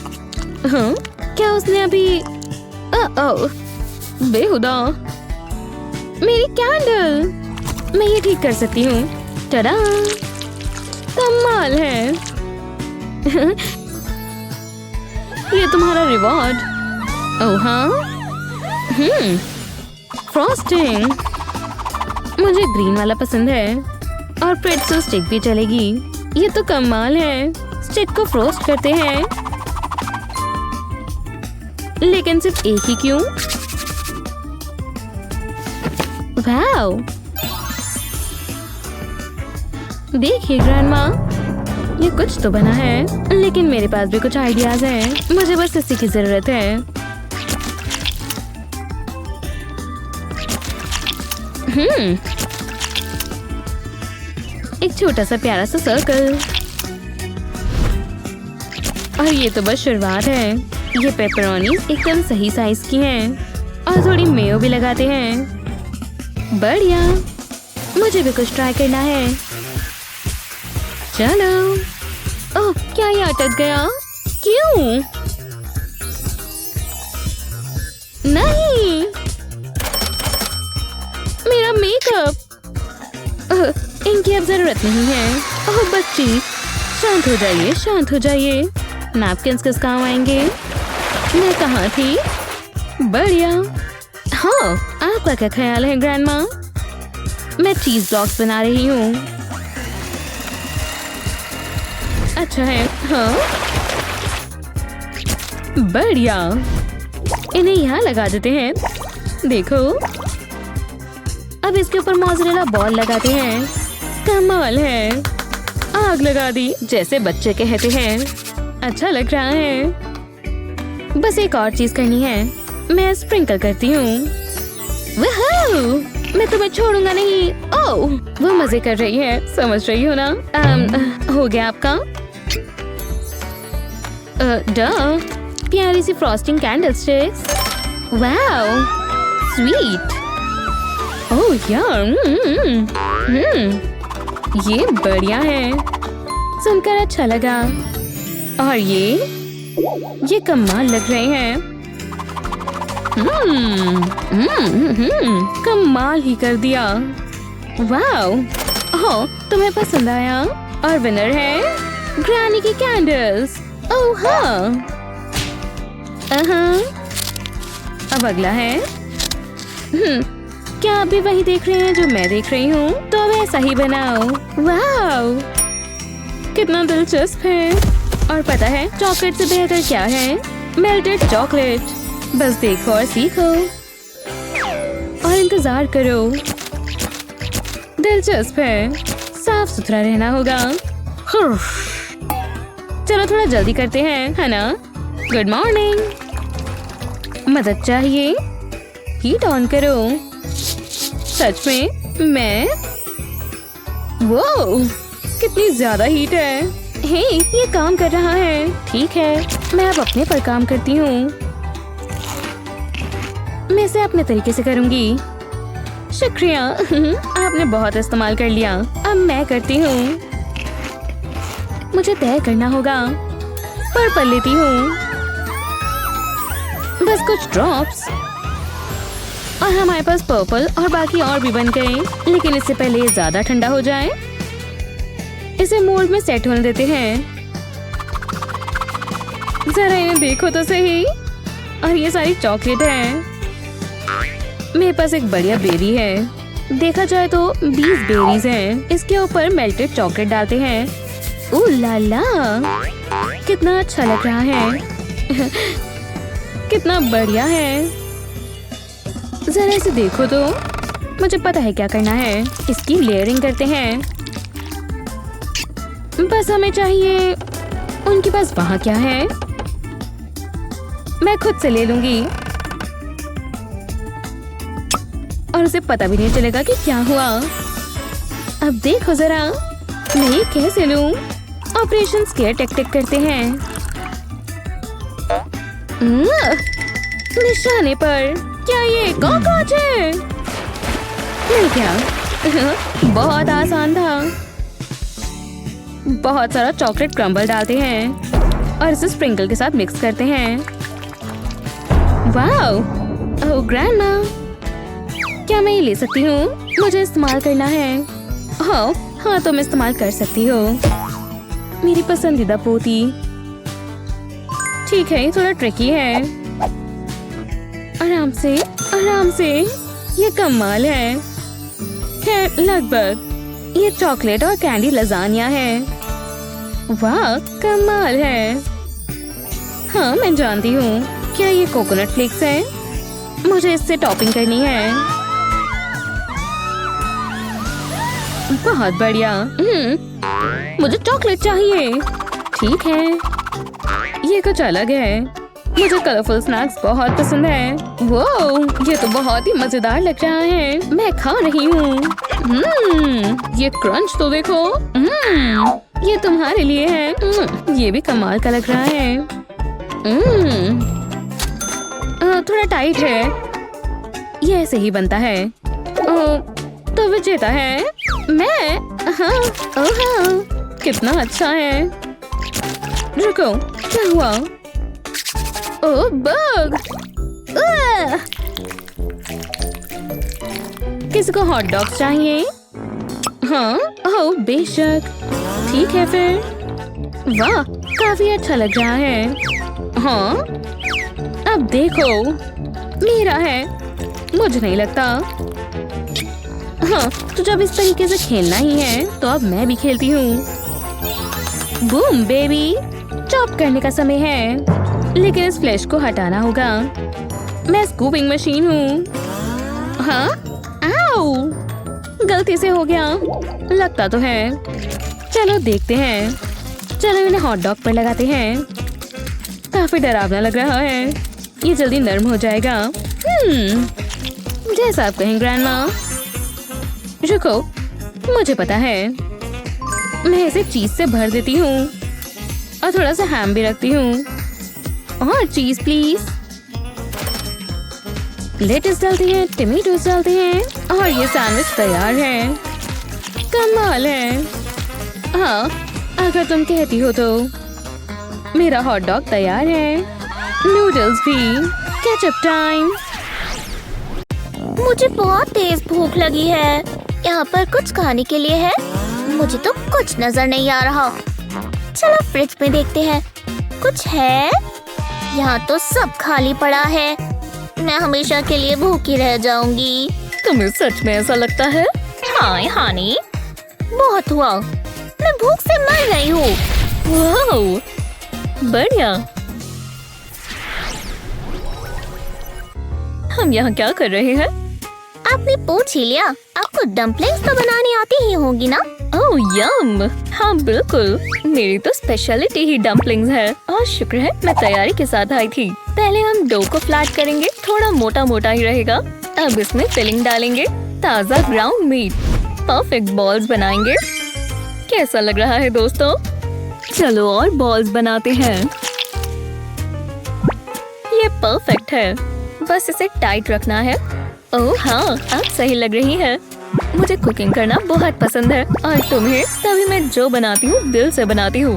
हाँ, क्या उसने अभी? ओह, बेहुदा। मेरी कैंडल, मैं ये ठीक कर सकती हूँ। टडा, कमाल है। ये तुम्हारा रिवॉर्ड। ओह हाँ, फ्रॉस्टिंग। मुझे ग्रीन वाला पसंद है, और प्रेट्ज़ल स्टिक भी चलेगी। ये तो कमाल है। स्टिक को फ्रोस्ट करते हैं, लेकिन सिर्फ एक ही क्यों? वाओ, देखिए ग्रैंडमा, ये कुछ तो बना है, लेकिन मेरे पास भी कुछ आइडियाज हैं। मुझे बस इसी की जरूरत है। एक छोटा सा प्यारा सा सर्कल, और ये तो बस शुरुआत है। ये पेपरोनी एकदम सही साइज की हैं, और थोड़ी मेयो भी लगाते हैं। बढ़िया, मुझे भी कुछ ट्राई करना है। चलो। ओह, क्या ये अटक गया? क्यों? नहीं, मेरा मेकअप। इनकी अब जरूरत नहीं है। ओह बच्ची, शांत हो जाइए, शांत हो जाइए। नैपकिन्स किस काम आएंगे? मैं कहाँ थी? बढ़िया। हाँ, आपका क्या ख्याल है ग्रैंडमा? मैं चीज ब्लॉक्स बना रही हूँ। अच्छा है। हाँ, बढ़िया। इन्हें यहाँ लगा देते हैं। देखो, अब इसके ऊपर मोज़रेला बॉल लगाते हैं। कमाल है। आग लगा दी, जैसे बच्चे कहते हैं। अच्छा लग रहा है। बस एक और चीज करनी है। मैं स्प्रिंकल करती हूँ। मैं तुम्हें छोड़ूंगा नहीं। ओह, वो मजे कर रही है, समझ रही हो ना? हो गया आपका? प्यारी सी frosting candle sticks. Wow, sweet. Oh यार, ये बढ़िया है। सुनकर अच्छा लगा। और ये कमाल लग रहे हैं। कमाल ही कर दिया। वाओ, ओह, तुम्हें पसंद आया? और विनर है ग्रैनी की कैंडल्स। ओह हाँ, अब अगला है। क्या आप भी वही देख रहे हैं जो मैं देख रही हूँ? तो अब ऐसा ही बनाओ। वाओ, कितना दिलचस्प है। और पता है चॉकलेट से बेहतर क्या है? Melted chocolate. बस देखो और सीखो और इंतजार करो। दिलचस्प है, साफ सुथरा रहना होगा। चलो थोड़ा जल्दी करते हैं, है ना? Good morning. मदद चाहिए? हीट ऑन करो। सच में मैं? वो कितनी ज्यादा हीट है। हे, ये काम कर रहा है। ठीक है, मैं अब अपने पर काम करती हूँ। मैं इसे अपने तरीके से करूँगी। शुक्रिया। आपने बहुत इस्तेमाल कर लिया। अब मैं करती हूँ। मुझे तय करना होगा। पर्पल लेती हूँ। बस कुछ ड्रॉप्स और हमारे पास पर्पल और बाकी और भी बन गए। लेकिन इससे पहले ये ज्यादा ठंडा हो जाए, इसे मोल्ड में सेट होने देते हैं। जरा इन्हें देखो तो सही। और ये सारी चॉकलेट है। मेरे पास एक बढ़िया बेरी है। देखा जाए तो 20 बेरीज हैं। इसके ऊपर मेल्टेड चॉकलेट डालते हैं। ओह ला ला, कितना अच्छा लग रहा है। कितना बढ़िया है। जरा इसे देखो तो। मुझे पता है क्या करना है। इसकी लेयरिंग करते हैं। बस हमें चाहिए। उनके पास वहाँ क्या है? मैं खुद से ले लूंगी और उसे पता भी नहीं चलेगा कि क्या हुआ। अब देखो जरा, मैं ये कैसे लूं? ऑपरेशन स्केयर टेक करते हैं। निशाने पर। क्या ये कॉकरोच है? नहीं क्या? बहुत आसान था। बहुत सारा चॉकलेट क्रम्बल डालते हैं और इसे स्प्रिंकल के साथ मिक्स करते हैं। वाओ, ओह ग्रैंडमा, क्या मैं ये ले सकती हूँ? मुझे इस्तेमाल करना है। हाँ, तुम इस्तेमाल कर सकती हो। मेरी पसंदीदा पोती। ठीक है, ये थोड़ा ट्रिकी है। आराम से, आराम से। ये कमाल है। खैर, लगभग। ये चॉकलेट और कैंडी लजानिया है। वाह, कमाल है। हाँ, मैं जानती हूँ। क्या ये कोकोनट फ्लेक्स है? मुझे इससे टॉपिंग करनी है। बहुत बढ़िया। मुझे चॉकलेट चाहिए। ठीक है, ये कुछ अलग है। मुझे कलरफुल स्नैक्स बहुत पसंद है। वो, ये तो बहुत ही मजेदार लग रहा है। मैं खा रही हूँ। ये क्रंच तो देखो। ये तुम्हारे लिए है। ये भी कमाल का लग रहा है। थोड़ा टाइट है। ये ऐसे ही बनता है। तो विजेता है मैं। हाँ, कितना अच्छा है। रुको, क्या हुआ? ओह, बग। किसी को हॉट डॉग्स चाहिए? हाँ, ओह बेशक। ठीक है फिर। वाह, काफी अच्छा लग रहा है। हाँ, अब देखो, मेरा है। मुझे नहीं लगता। हाँ, तो जब इस तरीके से खेलना ही है तो अब मैं भी खेलती हूँ। बूम बेबी, चॉप करने का समय है। लेकिन इस फ्लैश को हटाना होगा। मैं स्कूपिंग मशीन हूँ। हाँ, आओ, गलती से हो गया। लगता तो है। चलो देखते हैं। चलो इन्हें हॉट डॉग पर लगाते हैं। काफी डरावना लग रहा है। ये जल्दी नरम हो जाएगा। जैसा आप कहें ग्रैंडमा। रुको, मुझे पता है। मैं इसे चीज से भर देती हूँ और थोड़ा सा हैम भी रखती हूँ। और चीज प्लीज। लेटस डालते हैं, टमेटोस डालते हैं और ये सैंडविच तैयार है। कमाल है। हाँ, अगर तुम कहती हो तो। मेरा हॉट डॉग तैयार है। नूडल्स भी। Ketchup time. मुझे बहुत तेज भूख लगी है। यहाँ पर कुछ खाने के लिए है? मुझे तो कुछ नजर नहीं आ रहा। चलो फ्रिज में देखते हैं। कुछ है? यहाँ तो सब खाली पड़ा है। मैं हमेशा के लिए भूखी रह जाऊंगी। तुम्हें सच में ऐसा लगता है? हाय हानी, बहुत हुआ, मैं भूख से मर रही हूँ। वाह, बढ़िया। हम यहाँ क्या कर रहे हैं? आपने पूछ ही लिया। आपको डम्पलिंग्स तो बनानी आती ही होगी ना? ओह यम, हाँ बिल्कुल, मेरी तो स्पेशलिटी ही डम्पलिंग्स है। और शुक्र है मैं तैयारी के साथ आई थी। पहले हम डो को फ्लैट करेंगे, थोड़ा मोटा मोटा ही रहेगा। अब इसमें फिलिंग डालेंगे, ताज़ा ग्राउंड मीट, परफेक्ट बॉल्स बनाएंगे। कैसा लग रहा है दोस्तों? चलो और बॉल्स बनाते हैं। ये परफेक्ट है, बस इसे टाइट रखना है। ओह हाँ, अब सही लग रही है। मुझे कुकिंग करना बहुत पसंद है और तुम्हें? तभी मैं जो बनाती हूँ दिल से बनाती हूँ।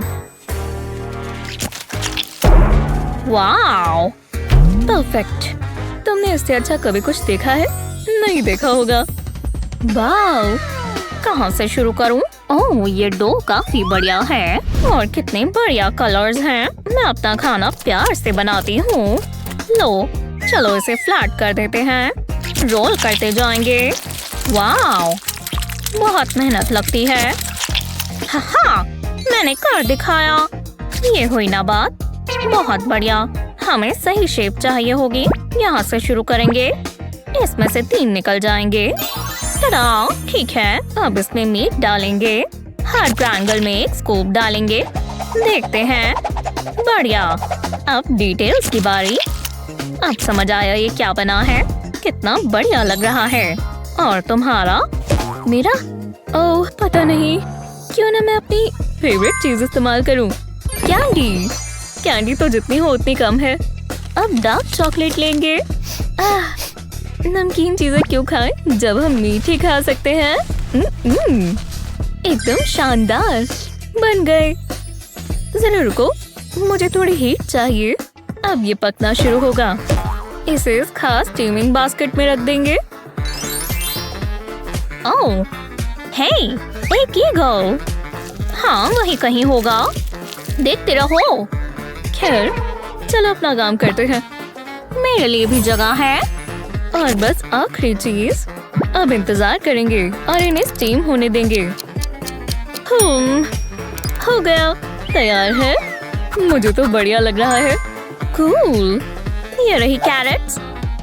Wow, perfect. तुमने इससे अच्छा कभी कुछ देखा है? नहीं देखा होगा। वाओ, कहाँ से शुरू करूँ? ओह, ये डो काफी बढ़िया है और कितने बढ़िया कलर्स हैं। मैं अपना खाना प्यार से बनाती हूँ। लो, चलो इसे फ्लैट कर देते हैं। रोल करते जाएंगे। वाओ, बहुत मेहनत लगती है। हाँ, मैंने कर दिखाया। ये हुई ना बात। बहुत बढ़िया, हमें सही शेप चाहिए होगी। यहाँ से शुरू करेंगे। इसमें से 3 निकल जाएंगे। टडा, ठीक है। अब इसमें मीट डालेंगे। हर ट्रायंगल में एक स्कूप डालेंगे। देखते हैं। बढ़िया, अब डिटेल्स की बारी। अब समझ आया ये क्या बना है। कितना बढ़िया लग रहा है। और तुम्हारा? मेरा? ओह पता नहीं, क्यों ना मैं अपनी फेवरेट चीज इस्तेमाल करूं, कैंडी। कैंडी तो जितनी हो उतनी कम है। अब डार्क चॉकलेट लेंगे। नमकीन चीजें क्यों खाएं जब हम मीठी खा सकते हैं। एकदम शानदार बन गए। जरा रुको, मुझे थोड़ी हीट चाहिए। अब ये पकना शुरू होगा। इसे इस खास स्टीमिंग बास्केट में रख देंगे। ओह, हे, एक ये गो। हाँ, वही कहीं होगा। देखते रहो। खैर, चलो अपना काम करते हैं। मेरे लिए भी जगह है। और बस आखिरी चीज, अब इंतजार करेंगे और इन्हें स्टीम होने देंगे। हो गया, तैयार है। मुझे तो बढ़िया लग रहा है। कूल। ये रही कैरेट्स।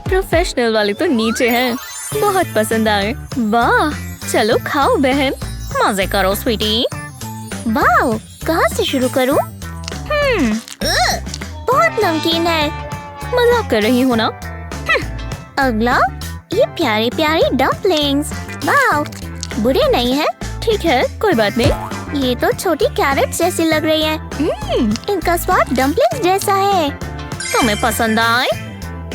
प्रोफेशनल वाले तो नीचे हैं। बहुत पसंद आए। वाह, चलो खाओ बहन। मजे करो स्वीटी। वाह, कहाँ से शुरू करूँ? बहुत नमकीन है। मजाक कर रही हो ना? अगला, ये प्यारी प्यारी डम्पलिंग्स। वाह, बुरे नहीं है। ठीक है, कोई बात नहीं। ये तो छोटी कैरेट जैसी लग रही है। इनका स्वाद डम्पलिंग्स जैसा है। तुम्हें पसंद आए?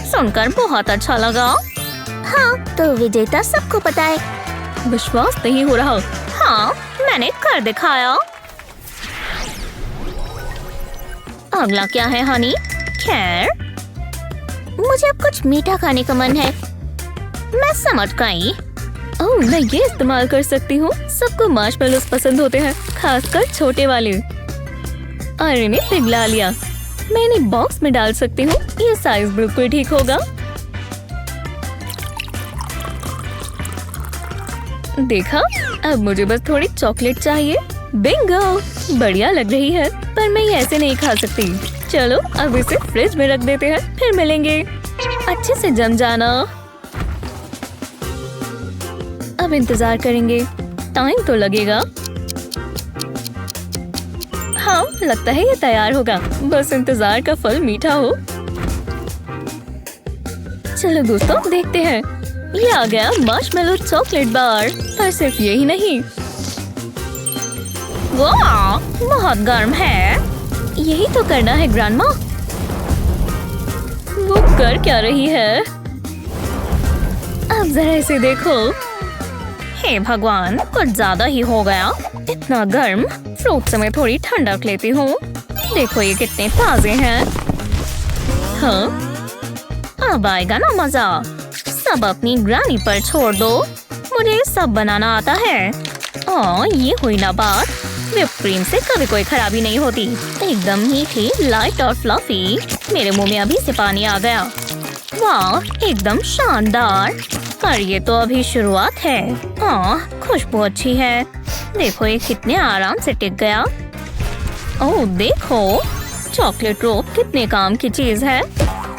सुनकर बहुत अच्छा लगा। हाँ, तो विजेता सबको पता है। विश्वास नहीं हो रहा। हाँ, मैंने कर दिखाया। अगला क्या है हनी? खैर, मुझे अब कुछ मीठा खाने का मन है। मैं समझ गई। ओह, मैं ये इस्तेमाल कर सकती हूँ। सबको मार्शमेलोस पसंद होते हैं, खासकर छोटे वाले। और इन्हें पिघला लिया। मैं इन्हें बॉक्स में डाल सकती हूँ। ये साइज बिल्कुल ठीक होगा। देखा, अब मुझे बस थोड़ी चॉकलेट चाहिए। बिंगो, बढ़िया लग रही है, पर मैं ये ऐसे नहीं खा सकती। चलो अब इसे फ्रिज में रख देते हैं, फिर मिलेंगे। अच्छे से जम जाना। अब इंतजार करेंगे, टाइम तो लगेगा। हाँ, लगता है ये तैयार होगा। बस इंतजार का फल मीठा हो। चलो दोस्तों, देखते हैं। ये आ गया मार्शमेलो चॉकलेट बार। पर सिर्फ यही नहीं, वाह, बहुत गर्म है। यही तो करना है ग्रैंडमा। वो कर क्या रही है? अब जरा इसे देखो। हे भगवान, कुछ ज्यादा ही हो गया। इतना गर्म। फ्रूट से मैं थोड़ी ठंडक लेती हूँ। देखो ये कितने ताजे हैं। हाँ, अब आएगा ना मजा। सब अपनी ग्रानी पर छोड़ दो। मुझे सब बनाना आता है। ये हुई ना बात। व्हिप क्रीम से कभी कोई खराबी नहीं होती। एकदम मीठी, लाइट और फ्लफी। मेरे मुंह में अभी से पानी आ गया। वाह, एकदम शानदार। और ये तो अभी शुरुआत है। खुशबू अच्छी है। देखो ये कितने आराम से टिक गया। ओह देखो, चॉकलेट रोप कितने काम की चीज है।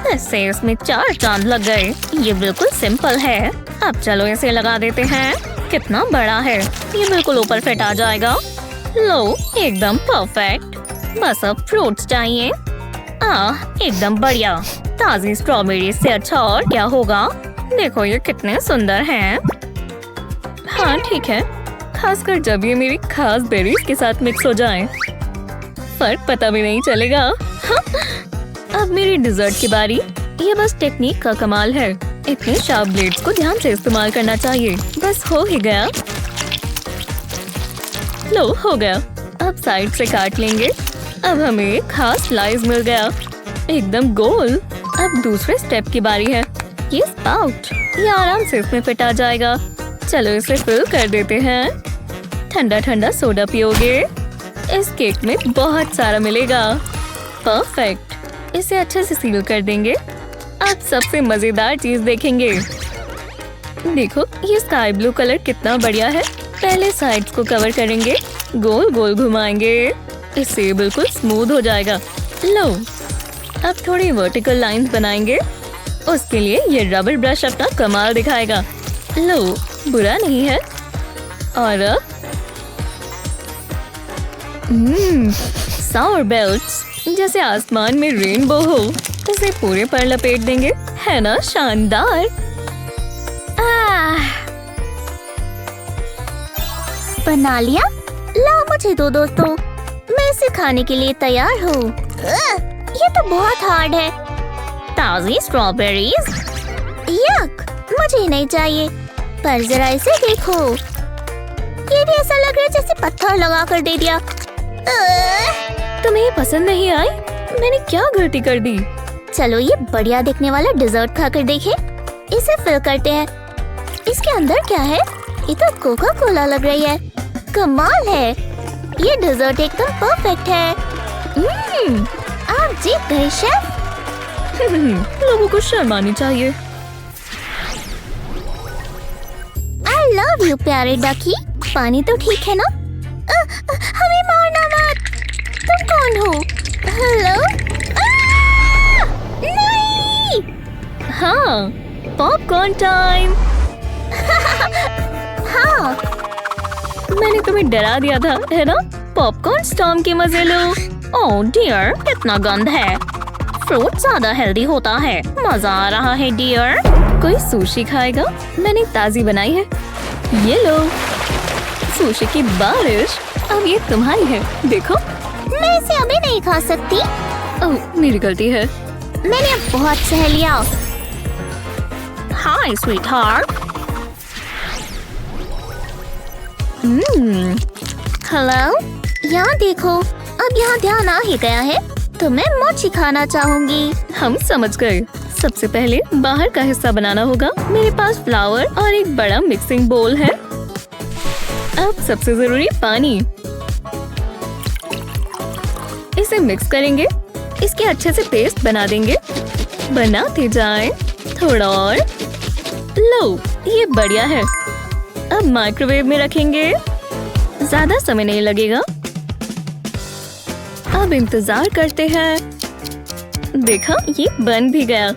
इससे इसमें 4 चांद लग गए। ये बिल्कुल सिंपल है। अब चलो इसे लगा देते हैं। कितना बड़ा है, ये बिल्कुल ऊपर फिट आ जाएगा। लो, एकदम परफेक्ट। बस अब फ्रूट्स चाहिए। एकदम बढ़िया। ताजी स्ट्रॉबेरी से अच्छा और क्या होगा। देखो ये कितने सुंदर हैं। हाँ ठीक है, खासकर जब ये मेरी खास बेरीज के साथ मिक्स हो जाएं। फर्क पता भी नहीं चलेगा। अब मेरी डिजर्ट की बारी। ये बस टेक्निक का कमाल है। इतने शार्प ब्लेड्स को ध्यान से इस्तेमाल करना चाहिए। बस हो ही गया। लो, हो गया। अब साइड से काट लेंगे। अब हमें एक खास स्लाइस मिल गया, एकदम गोल। अब दूसरे स्टेप की बारी है। ये स्पाउट, ये आराम से इसमें फिट आ जाएगा। चलो इसे फिल कर देते हैं। ठंडा ठंडा सोडा पियोगे? इस केक में बहुत सारा मिलेगा। परफेक्ट। इसे अच्छे से सील कर देंगे। अब सबसे मजेदार चीज देखेंगे। देखो ये स्काई ब्लू कलर कितना बढ़िया है। पहले साइड्स को कवर करेंगे, गोल गोल घुमाएंगे। इससे बिल्कुल स्मूथ हो जाएगा। लो, अब थोड़ी वर्टिकल लाइंस बनाएंगे। उसके लिए ये रबर ब्रश अपना कमाल दिखाएगा। लो, बुरा नहीं है। और सावर बेल्ट्स, जैसे आसमान में रेनबो हो। इसे पूरे पर लपेट देंगे, है ना शानदार। बना लिया? ला मुझे दो दोस्तों, मैं इसे खाने के लिए तैयार हूँ। ये तो बहुत हार्ड है। ताजी स्ट्रॉबेरीज? यक, मुझे नहीं चाहिए। पर जरा इसे देखो, ये भी ऐसा लग रहा है जैसे पत्थर लगा कर दे दिया। तुम्हें ये पसंद नहीं आई? मैंने क्या गलती कर दी? चलो ये बढ़िया दिखने वाला डिजर्ट खाकर देखें। इसे फिल करते हैं। इसके अंदर क्या है? ये तो कोका कोला लग रही है। कमाल है, ये डिजर्ट एकदम परफेक्ट है। आप जीत गए शेफ। लोगों को शर्म आनी चाहिए। I love you प्यारे डकी। पानी तो ठीक है ना? हमें मारना मत। तुम कौन हो? हेलो? नहीं! हाँ, पॉपकॉर्न टाइम। हाँ, मैंने तुम्हें डरा दिया था, है ना? पॉपकॉर्न स्टॉर्म के मजे लो। ओह डियर, कितना गंद है। फ्रूट ज्यादा हेल्दी होता है। मजा आ रहा है डियर। कोई सुशी खाएगा? मैंने ताजी बनाई है। ये लो, सुशी की बारिश। अब ये तुम्हारी है, देखो। मैं इसे अभी नहीं खा सकती। ओह, मेरी गलती है। मैंने अब बहुत सह लिया। हाय स्वीट हार्ट। हेलो, यहाँ देखो। अब यहाँ ध्यान आ ही गया है, तो मैं मोची खाना चाहूंगी। हम समझ गए। सबसे पहले बाहर का हिस्सा बनाना होगा। मेरे पास फ्लावर और एक बड़ा मिक्सिंग बोल है। अब सबसे जरूरी पानी। इसे मिक्स करेंगे। इसके अच्छे से पेस्ट बना देंगे। बनाते जाएं। थोड़ा और। लो, ये बढ़िया है। अब माइक्रोवेव में रखेंगे। ज्यादा समय नहीं लगेगा। अब इंतजार करते हैं। देखा, ये बन भी गया।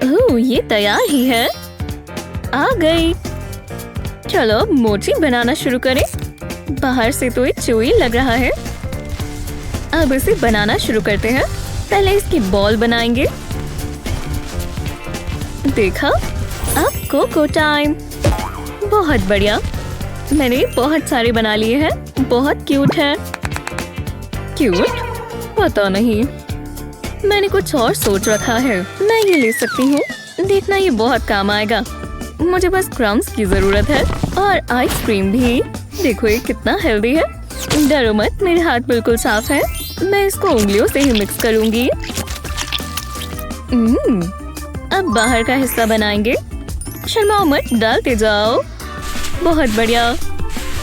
ओह, ये तैयार ही है। आ गई। चलो अब मोची बनाना शुरू करें। बाहर से तो ये चुई लग रहा है। अब इसे बनाना शुरू करते हैं। पहले इसकी बॉल बनाएंगे। देखा, अब कोको टाइम। बहुत बढ़िया। मैंने बहुत सारे बना लिए हैं। बहुत क्यूट है। क्यूट? पता नहीं, मैंने कुछ और सोच रखा है। मैं ये ले सकती हूँ। देखना, ये बहुत काम आएगा। मुझे बस क्रम्स की जरूरत है और आइसक्रीम भी। देखो ये कितना हेल्दी है। डरो मत, मेरे हाथ बिल्कुल साफ है। मैं इसको उंगलियों से ही मिक्स करूंगी। अब बाहर का हिस्सा बनाएंगे। शर्माओ मत, डालते जाओ। बहुत बढ़िया।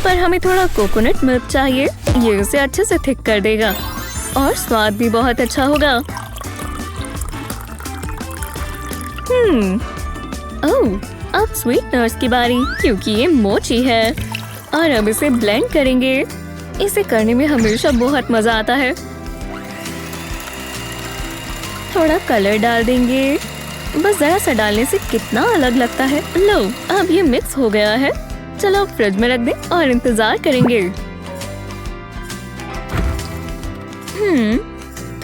पर हमें थोड़ा कोकोनट मिल्क चाहिए। ये इसे अच्छे से थिक कर देगा और स्वाद भी बहुत अच्छा होगा। ओह, अब स्वीटनर्स की बारी, क्योंकि ये मोची है। और अब इसे ब्लेंड करेंगे। इसे करने में हमेशा बहुत मजा आता है। थोड़ा कलर डाल देंगे, बस जरा सा डालने से कितना अलग लगता है। लो, अब ये मिक्स हो गया है। चलो फ्रिज में रख दें और इंतजार करेंगे।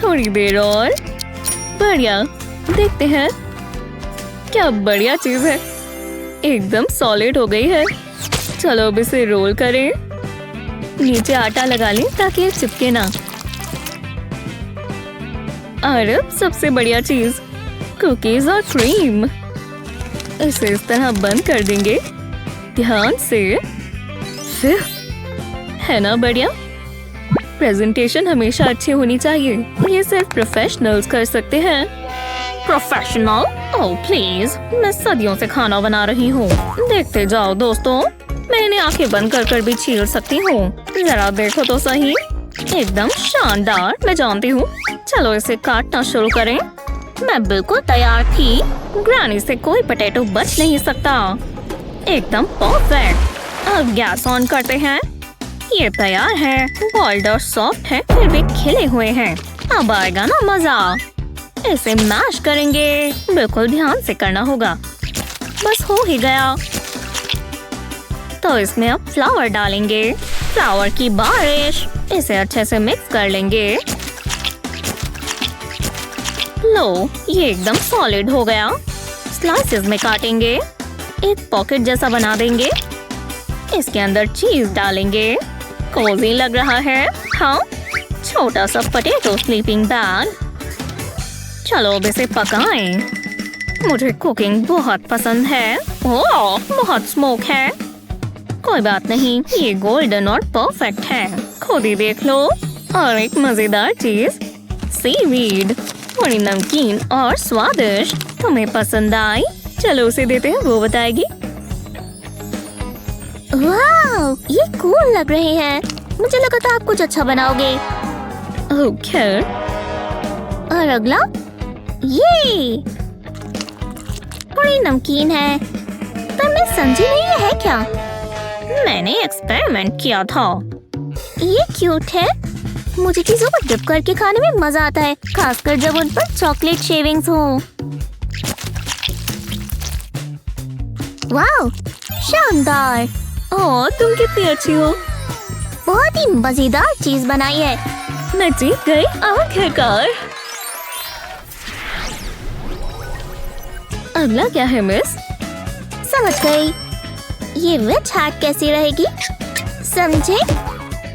थोड़ी देर और। बढ़िया, देखते हैं। क्या बढ़िया चीज है, एकदम सॉलिड हो गई है। चलो अब इसे रोल करें। नीचे आटा लगा लें ताकि ये चिपके ना। और अब सबसे बढ़िया चीज, कुकीज और क्रीम। इसे इस तरह बंद कर देंगे ध्यान से। फिर है ना बढ़िया। प्रेजेंटेशन हमेशा अच्छी होनी चाहिए। ये सिर्फ प्रोफेशनल्स कर सकते हैं। प्रोफेशनल? ओह प्लीज, मैं सदियों से खाना बना रही हूँ। देखते जाओ दोस्तों, मैं इन्हें आंखें बंद कर कर भी छील सकती हूँ। जरा देखो तो सही, एकदम शानदार। मैं जानती हूँ। चलो इसे काटना शुरू करें। मैं बिल्कुल तैयार थी। ग्रैनी से कोई पोटैटो बच नहीं सकता। एकदम परफेक्ट। अब गैस ऑन करते हैं। ये तैयार है। बॉइल्ड और सॉफ्ट है, फिर भी खिले हुए हैं। अब आएगा ना मजा। इसे मैश करेंगे। बिल्कुल ध्यान से करना होगा। बस हो ही गया। तो इसमें अब फ्लावर डालेंगे। फ्लावर की बारिश। इसे अच्छे से मिक्स कर लेंगे। लो, ये एकदम सॉलिड हो गया। स्लाइसेस में काटेंगे। एक पॉकेट जैसा बना देंगे। इसके अंदर चीज डालेंगे। कोजी लग रहा है। हाँ, छोटा सा पोटैटो स्लीपिंग बैग। चलो अब इसे पकाएं। मुझे कुकिंग बहुत पसंद है। ओह, बहुत स्मोक है। कोई बात नहीं, ये गोल्डन और परफेक्ट है। खुद ही देख लो। और एक मजेदार चीज, सीवीड। थोड़ी नमकीन और स्वादिष्ट। तुम्हें पसंद आई? चलो उसे देते हैं, वो बताएगी। वाह, ये कूल लग रहे हैं। मुझे लगा था आप कुछ अच्छा बनाओगे। ओह खैर। और अगला ये थोड़ी नमकीन है, पर मैं समझी नहीं ये है क्या। मैंने एक्सपेरिमेंट किया था। ये क्यूट है। मुझे चीजों को डिप करके खाने में मजा आता है, खासकर जब उन पर चॉकलेट शेविंग्स हो। वाह, शानदार। ओह, तुम कितनी अच्छी हो। बहुत ही मजेदार चीज बनाई है। मैं जीत गई आखिरकार। अगला क्या है मिस? समझ गई। ये विच हैट कैसी रहेगी, समझे?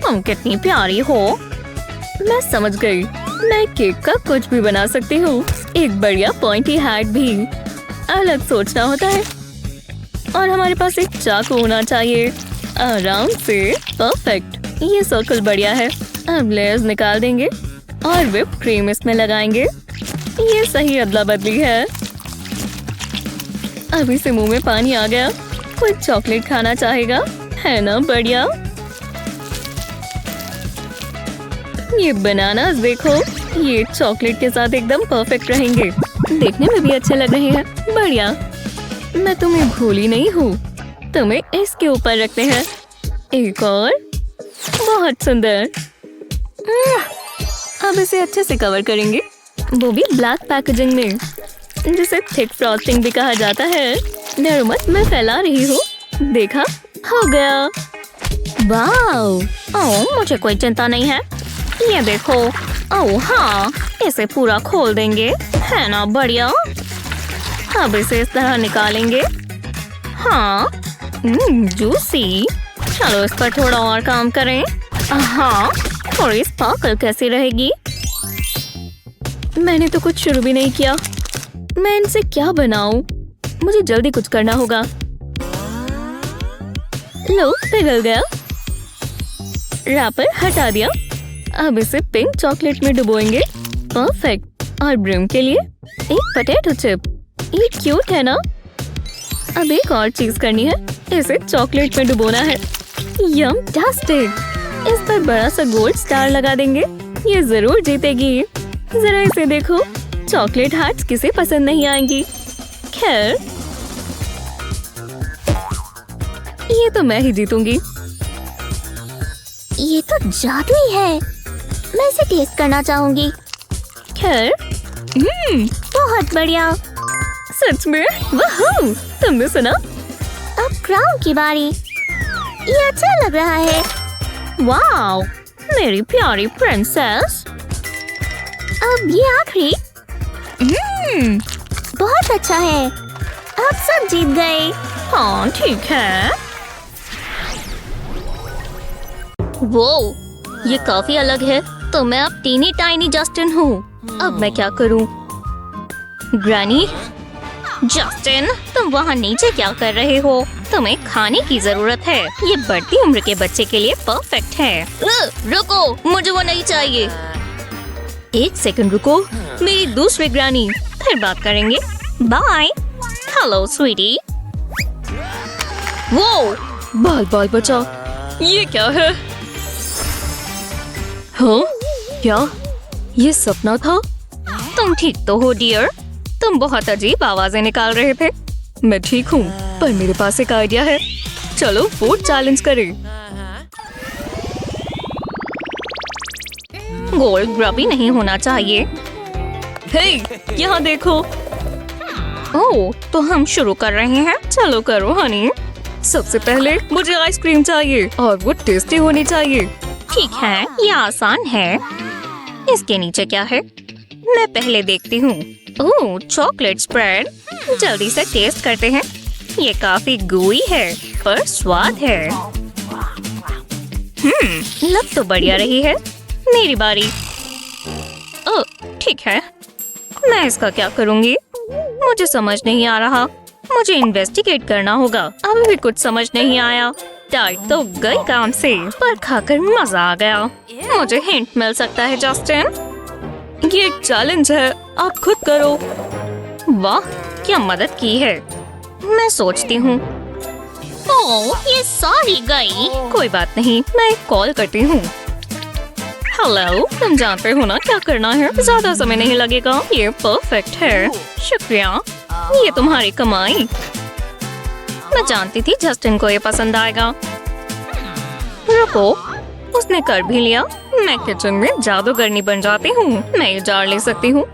तुम कितनी प्यारी हो। मैं समझ गई। मैं केक का कुछ भी बना सकती हूँ। एक बढ़िया पॉइंटी हैट भी। अलग सोचना होता है। और हमारे पास एक चाकू होना चाहिए। आराम से। परफेक्ट। ये सर्कल बढ़िया है। अब लेयर्स निकाल देंगे और व्हिप क्रीम इसमें लगाएंगे। ये सही अदला बदली है। अभी से मुंह में पानी आ गया। कोई चॉकलेट खाना चाहेगा, है ना बढ़िया। ये बनानास देखो, ये चॉकलेट के साथ एकदम परफेक्ट रहेंगे। देखने में भी अच्छे लग रहे हैं। बढ़िया। मैं तुम्हें भूली नहीं हूँ। तुम्हें इसके ऊपर रखते हैं। एक और। बहुत सुंदर। अब इसे अच्छे से कवर करेंगे, वो भी ब्लैक पैकेजिंग में, जिसे थिक फ्रॉस्टिंग भी कहा जाता है। डरो मत, मैं फैला रही हूँ। देखा, हो गया। वाह, ओह मुझे कोई चिंता नहीं है। ये देखो। ओह हाँ, इसे पूरा खोल देंगे, है ना बढ़िया। अब इसे इस तरह निकालेंगे। हाँ, जूसी। चलो इस पर थोड़ा और काम करें। हाँ, थोड़ी स्पार्कल कैसी रहेगी। मैंने तो कुछ शुरू भी नहीं किया। मैं इनसे क्या बनाऊं? मुझे जल्दी कुछ करना होगा। लो, पिघल गया। रैपर हटा दिया। अब इसे पिंक चॉकलेट में डुबोएंगे। परफेक्ट। और ब्रिम के लिए एक पोटैटो चिप। ये क्यूट है ना। अब एक और चीज करनी है, इसे चॉकलेट में डुबोना है। यम टास्टिक। इस पर बड़ा सा गोल्ड स्टार लगा देंगे। ये जरूर जीतेगी। जरा इसे देखो, चॉकलेट हार्ट्स किसे पसंद नहीं आएंगी। खैर, ये तो मैं ही जीतूंगी। ये तो जादुई है। मैं इसे टेस्ट करना चाहूंगी। खैर, बहुत बढ़िया। सच में वाह! तुमने सुना? अब क्राउन की बारी। ये अच्छा लग रहा है। वाओ, मेरी प्यारी प्रिंसेस। अब ये आखिरी। बहुत अच्छा है। अब सब जीत गए। हाँ ठीक है। वो ये काफी अलग है। तो मैं अब टीनी टाइनी जस्टिन हूँ। अब मैं क्या करूँ? ग्रैनी, जस्टिन, तुम वहाँ नीचे क्या कर रहे हो? तुम्हें खाने की जरूरत है। ये बढ़ती उम्र के बच्चे के लिए परफेक्ट है। रुको, मुझे वो नहीं चाहिए। एक सेकंड रुको, मेरी दूसरी ग्रैनी। फिर बात करेंगे। बाय। हेलो स्वीटी। वो बाल बचा। ये क्या है? हाँ? क्या ये सपना था? तुम ठीक तो हो डियर? तुम बहुत अजीब आवाजें निकाल रहे थे। मैं ठीक हूँ, पर मेरे पास एक आइडिया है। चलो फूड चैलेंज करें। गोल्ड ग्रबी नहीं होना चाहिए। हे, यहाँ देखो। ओह, तो हम शुरू कर रहे हैं। चलो करो हनी। सबसे पहले मुझे आइसक्रीम चाहिए और वो टेस्टी होनी चाहिए। ठीक है, ये आसान है। इसके नीचे क्या है? मैं पहले देखती हूँ। ओह, चॉकलेट स्प्रेड। जल्दी से टेस्ट करते हैं। ये काफी gooey है, पर स्वाद है। लग तो बढ़िया रही है। मेरी बारी। ओह, ठीक है। मैं इसका क्या करूँगी? मुझे समझ नहीं आ रहा। मुझे इन्वेस्टिगेट करना होगा। अभी भी कुछ समझ नहीं आया। डाइट तो गई काम से, पर खाकर मजा आ गया। मुझे हिंट मिल सकता है जस्टिन? ये एक चैलेंज है, आप खुद करो। वाह, क्या मदद की है। मैं सोचती हूँ। ओह, ये सारी गई। कोई बात नहीं, मैं एक कॉल करती हूँ। हेलो, तुम जानते हो ना क्या करना है? ज्यादा समय नहीं लगेगा। ये परफेक्ट है। शुक्रिया, ये तुम्हारी कमाई। मैं जानती थी जस्टिन को ये पसंद आएगा। रुको, उसने कर भी लिया। मैं किचन में जादूगरनी बन जाती हूँ। मैं ये जार ले सकती हूँ।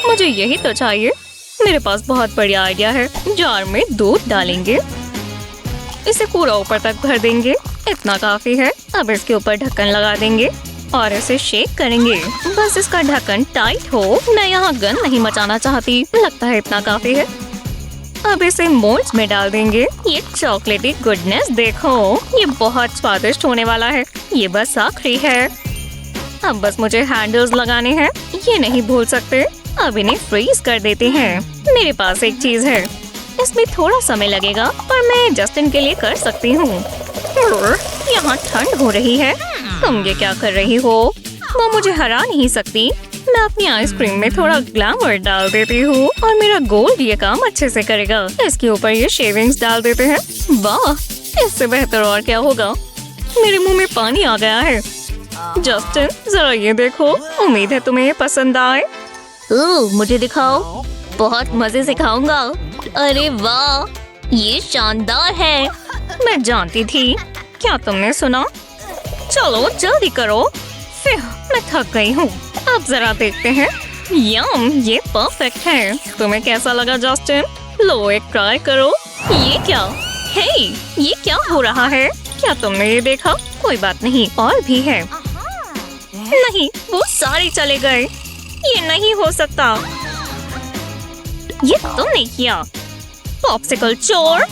मुझे यही तो चाहिए। मेरे पास बहुत बढ़िया आइडिया है। जार में दूध डालेंगे, इसे पूरा ऊपर तक भर देंगे। इतना काफी है। अब इसके ऊपर ढक्कन लगा देंगे और इसे शेक करेंगे। बस इसका ढक्कन टाइट हो। मैं यहाँ गंद नहीं मचाना चाहती। लगता है इतना काफी है। अब इसे मोल्ड्स में डाल देंगे। ये चॉकलेटी गुडनेस देखो, ये बहुत स्वादिष्ट होने वाला है। ये बस आखिरी है। अब बस मुझे हैंडल्स लगाने हैं। ये नहीं भूल सकते। अब इन्हें फ्रीज कर देते हैं। मेरे पास एक चीज है। इसमें थोड़ा समय लगेगा, पर मैं जस्टिन के लिए कर सकती हूँ। यहाँ ठंड हो रही है। तुम ये क्या कर रही हो? वो मुझे हरा नहीं सकती। मैं अपनी आइसक्रीम में थोड़ा ग्लैमर डाल देती हूँ और मेरा गोल्ड ये काम अच्छे से करेगा। इसके ऊपर ये शेविंग्स डाल देते हैं। वाह, इससे बेहतर और क्या होगा? मेरे मुंह में पानी आ गया है। जस्टिन, जरा ये देखो। उम्मीद है तुम्हें ये पसंद आए। मुझे दिखाओ। बहुत मजे से खाऊंगा। अरे वाह, ये शानदार है। मैं जानती थी। क्या तुमने सुना? चलो जल्दी करो। फिर मैं थक गई हूँ। अब जरा देखते हैं। यम, ये परफेक्ट है। तुम्हें कैसा लगा जस्टिन? लो एक ट्राई करो। ये क्या? हे, ये क्या हो रहा है? क्या तुमने ये देखा? कोई बात नहीं, और भी है। नहीं, वो सारे चले गए। ये नहीं हो सकता। ये तुमने किया। पॉप्सिकल चोर।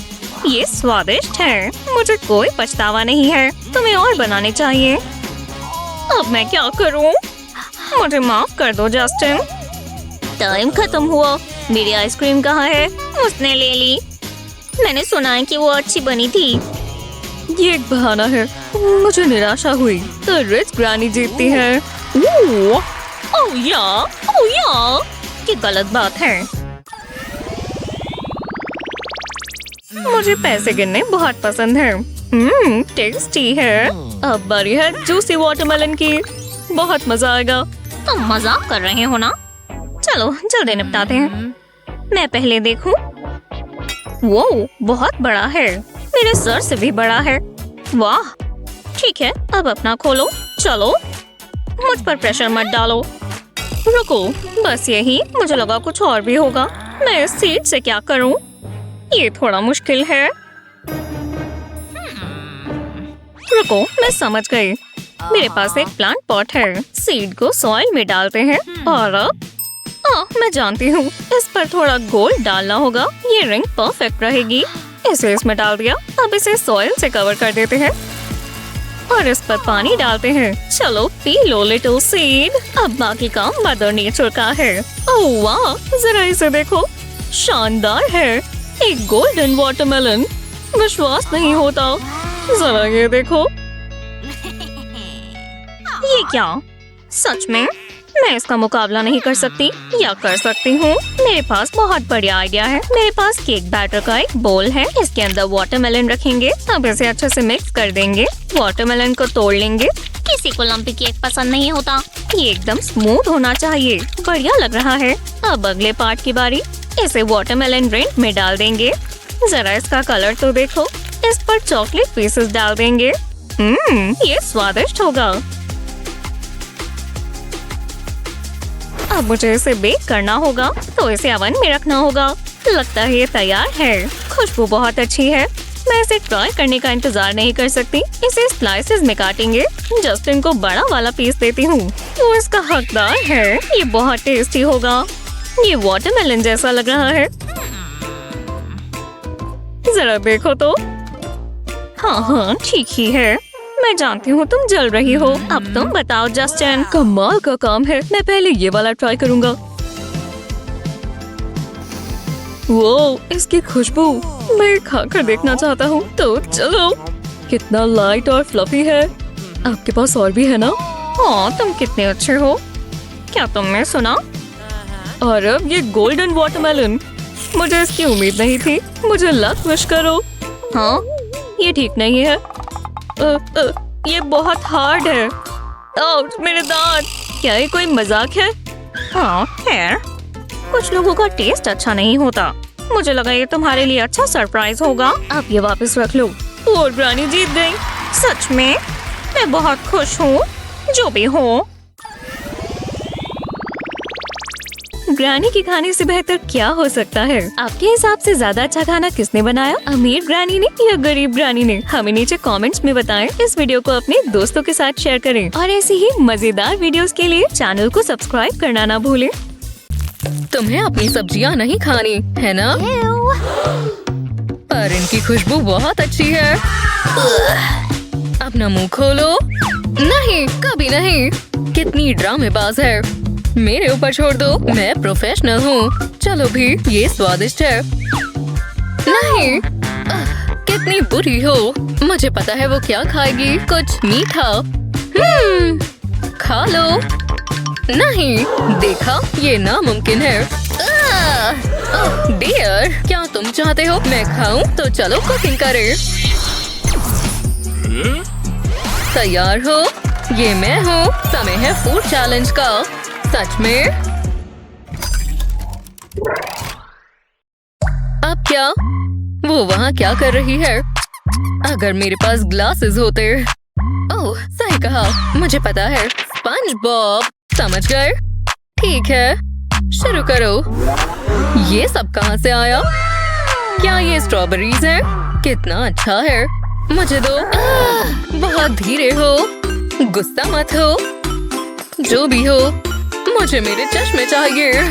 ये स्वादिष्ट है। मुझे कोई पछतावा नहीं है। तुम्हें और बनाने चाहिए। अब मैं क्या करूं? मुझे माफ कर दो जस्टिन। टाइम खत्म हुआ। मेरी आइसक्रीम कहाँ है? उसने ले ली। मैंने सुना है कि वो अच्छी बनी थी। ये एक बहाना है। मुझे निराशा हुई तो रिच ग्रैनी जीतती है। ओह या, ये गलत बात है। मुझे पैसे गिनने बहुत पसंद है। टेस्टी है। अब बारी है जूसी वाटरमेलन की। बहुत मजा आएगा। तुम मजाक कर रहे हो ना? चलो जल्दी निपटाते हैं। मैं पहले देखूं। वो बहुत बड़ा है, मेरे सर से भी बड़ा है। वाह, ठीक है, अब अपना खोलो। चलो, मुझ पर प्रेशर मत डालो। रुको, बस यही। मुझे लगा कुछ और भी होगा। मैं इस सीड से क्या करूं? ये थोड़ा मुश्किल है। रुको, मैं समझ गई। मेरे पास एक प्लांट पॉट है। सीड को सॉइल में डालते हैं और अब मैं जानती हूँ, इस पर थोड़ा गोल्ड डालना होगा। ये रिंग परफेक्ट रहेगी। इसे इसमें डाल दिया। अब इसे सॉइल से कवर कर देते हैं और इस पर पानी डालते हैं। चलो पी लो लिटिल सीड। अब बाकी काम मदर नेचर का है। ओह वाह, जरा इसे देखो, शानदार है। एक गोल्डन वाटरमेलन। विश्वास नहीं होता। जरा ये देखो। ये क्या? सच में? मैं इसका मुकाबला नहीं कर सकती या कर सकती हूँ? मेरे पास बहुत बढ़िया आइडिया है। मेरे पास केक बैटर का एक बोल है। इसके अंदर वाटरमेलन रखेंगे। अब इसे अच्छे से मिक्स कर देंगे। वाटरमेलन को तोड़ लेंगे। किसी को लंपी केक पसंद नहीं होता। ये एकदम स्मूथ होना चाहिए। बढ़िया लग रहा है। अब अगले पार्ट की बारी। इसे वाटरमेलन रिंग में डाल देंगे। जरा इसका कलर तो देखो। इस पर चॉकलेट पीसेस डाल देंगे। ये स्वादिष्ट होगा। अब मुझे इसे बेक करना होगा, तो इसे ओवन में रखना होगा। लगता है ये तैयार है। खुशबू बहुत अच्छी है। मैं इसे ट्राई करने का इंतजार नहीं कर सकती। इसे स्लाइसेस में काटेंगे। जस्टिन को बड़ा वाला पीस देती हूँ। वो इसका हकदार है। ये बहुत टेस्टी होगा। ये वाटरमेलन जैसा लग रहा है। जरा देखो तो। हाँ, ठीक ही है। मैं जानती हूँ तुम जल रही हो। अब तुम बताओ जस्टिन। कमाल का काम है। मैं पहले ये वाला ट्राई करूंगा। वो, इसकी खुशबू मैं खाकर देखना चाहता हूँ। तो चलो। कितना लाइट और फ्लफी है। आपके पास और भी है ना? हाँ, तुम कितने अच्छे हो। क्या तुमने सुना? और अब ये गोल्डन वाटरमेलन। मुझे इसकी उम्मीद नहीं थी। मुझे लक विश करो। हाँ, ये ठीक नहीं है। ये बहुत हार्ड है। मेरे दांत। क्या ये कोई मजाक है? हाँ है। कुछ लोगों का टेस्ट अच्छा नहीं होता। मुझे लगा ये तुम्हारे लिए अच्छा सरप्राइज होगा। अब ये वापस रख लो। और ग्रानी जीत गई। सच में? मैं बहुत खुश हूँ। जो भी हो। ग्रानी के खाने से बेहतर क्या हो सकता है? आपके हिसाब से ज्यादा अच्छा खाना किसने बनाया? अमीर ग्रानी ने या गरीब ग्रानी ने? हमें नीचे कमेंट्स में बताएं। इस वीडियो को अपने दोस्तों के साथ शेयर करें और ऐसी ही मजेदार वीडियोस के लिए चैनल को सब्सक्राइब करना ना भूलें। तुम्हें अपनी सब्जियां नहीं खानी है ना? पर इनकी खुशबू बहुत अच्छी है। अपना मुंह खोलो। नहीं, कभी नहीं। कितनी ड्रामेबाज है। मेरे ऊपर छोड़ दो। मैं प्रोफेशनल हूँ। चलो भी, ये स्वादिष्ट है। नहीं, कितनी बुरी हो। मुझे पता है वो क्या खाएगी। कुछ मीठा। खा लो। नहीं, देखा, ये नामुमकिन है। डियर, क्या तुम चाहते हो मैं खाऊं? तो चलो कुकिंग करें। तैयार हो? ये मैं हूँ। समय है फूड चैलेंज का। सच में? अब क्या? वो वहाँ क्या कर रही है? अगर मेरे पास ग्लासेस होते। ओह, सही कहा। मुझे पता है। Sponge Bob. समझ गए? ठीक है, शुरू करो। ये सब कहाँ से आया? क्या ये स्ट्रॉबेरीज हैं? कितना अच्छा है। मुझे दो। बहुत धीरे हो। गुस्सा मत हो। जो भी हो, मुझे मेरे चश्मे चाहिए।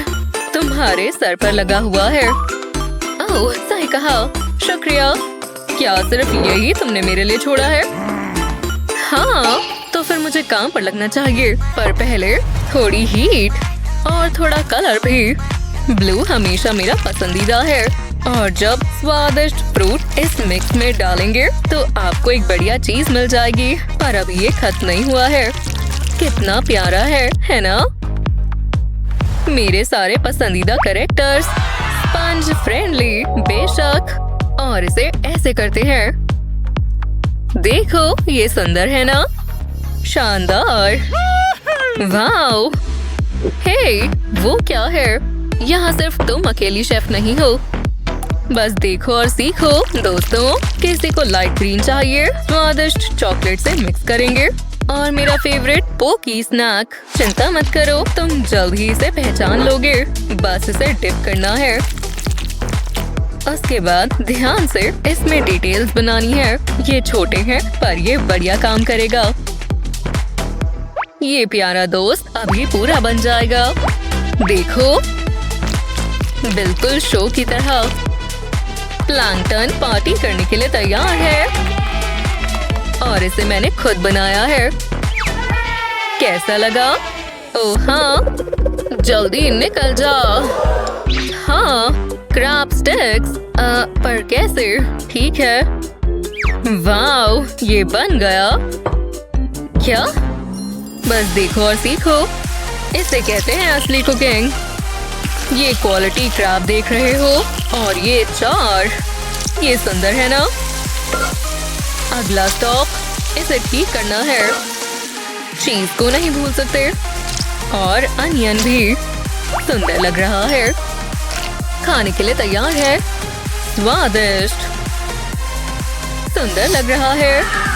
तुम्हारे सर पर लगा हुआ है। ओह, सही कहा। शुक्रिया। क्या सिर्फ यही तुमने मेरे लिए छोड़ा है? हाँ, तो फिर मुझे काम पर लगना चाहिए। पर पहले थोड़ी हीट और थोड़ा कलर भी। ब्लू हमेशा मेरा पसंदीदा है। और जब स्वादिष्ट फ्रूट इस मिक्स में डालेंगे तो आपको एक बढ़िया चीज मिल जाएगी। पर अभी ये खत्म नहीं हुआ है। कितना प्यारा है ना? मेरे सारे पसंदीदा कैरेक्टर्स। स्पंज फ्रेंडली, बेशक। और इसे ऐसे करते हैं। देखो ये सुंदर है ना? शानदार। वाओ। हे, वो क्या है? यहाँ सिर्फ तुम अकेली शेफ नहीं हो। बस देखो और सीखो। दोस्तों, किसी को लाइट ग्रीन चाहिए? स्वादिष्ट चॉकलेट से मिक्स करेंगे। और मेरा फेवरेट पोकी स्नैक। चिंता मत करो, तुम जल्द ही इसे पहचान लोगे। बस इसे डिप करना है। उसके बाद ध्यान से इसमें डिटेल्स बनानी है। ये छोटे हैं पर ये बढ़िया काम करेगा। ये प्यारा दोस्त अभी पूरा बन जाएगा। देखो, बिल्कुल शो की तरह। प्लैंकटन पार्टी करने के लिए तैयार है और इसे मैंने खुद बनाया है। कैसा लगा? ओह हाँ, जल्दी निकल जा। हाँ, क्रैब स्टिक्स। पर कैसे? ठीक है। वाओ, ये बन गया। क्या? बस देखो और सीखो। इसे कहते हैं असली कुकिंग। ये क्वालिटी क्रैब देख रहे हो और ये चार। ये सुंदर है ना? अगला स्टॉप, इसे ठीक करना है। चीज को नहीं भूल सकते और अनियन भी। सुंदर लग रहा है। खाने के लिए तैयार है। स्वादिष्ट। सुंदर लग रहा है।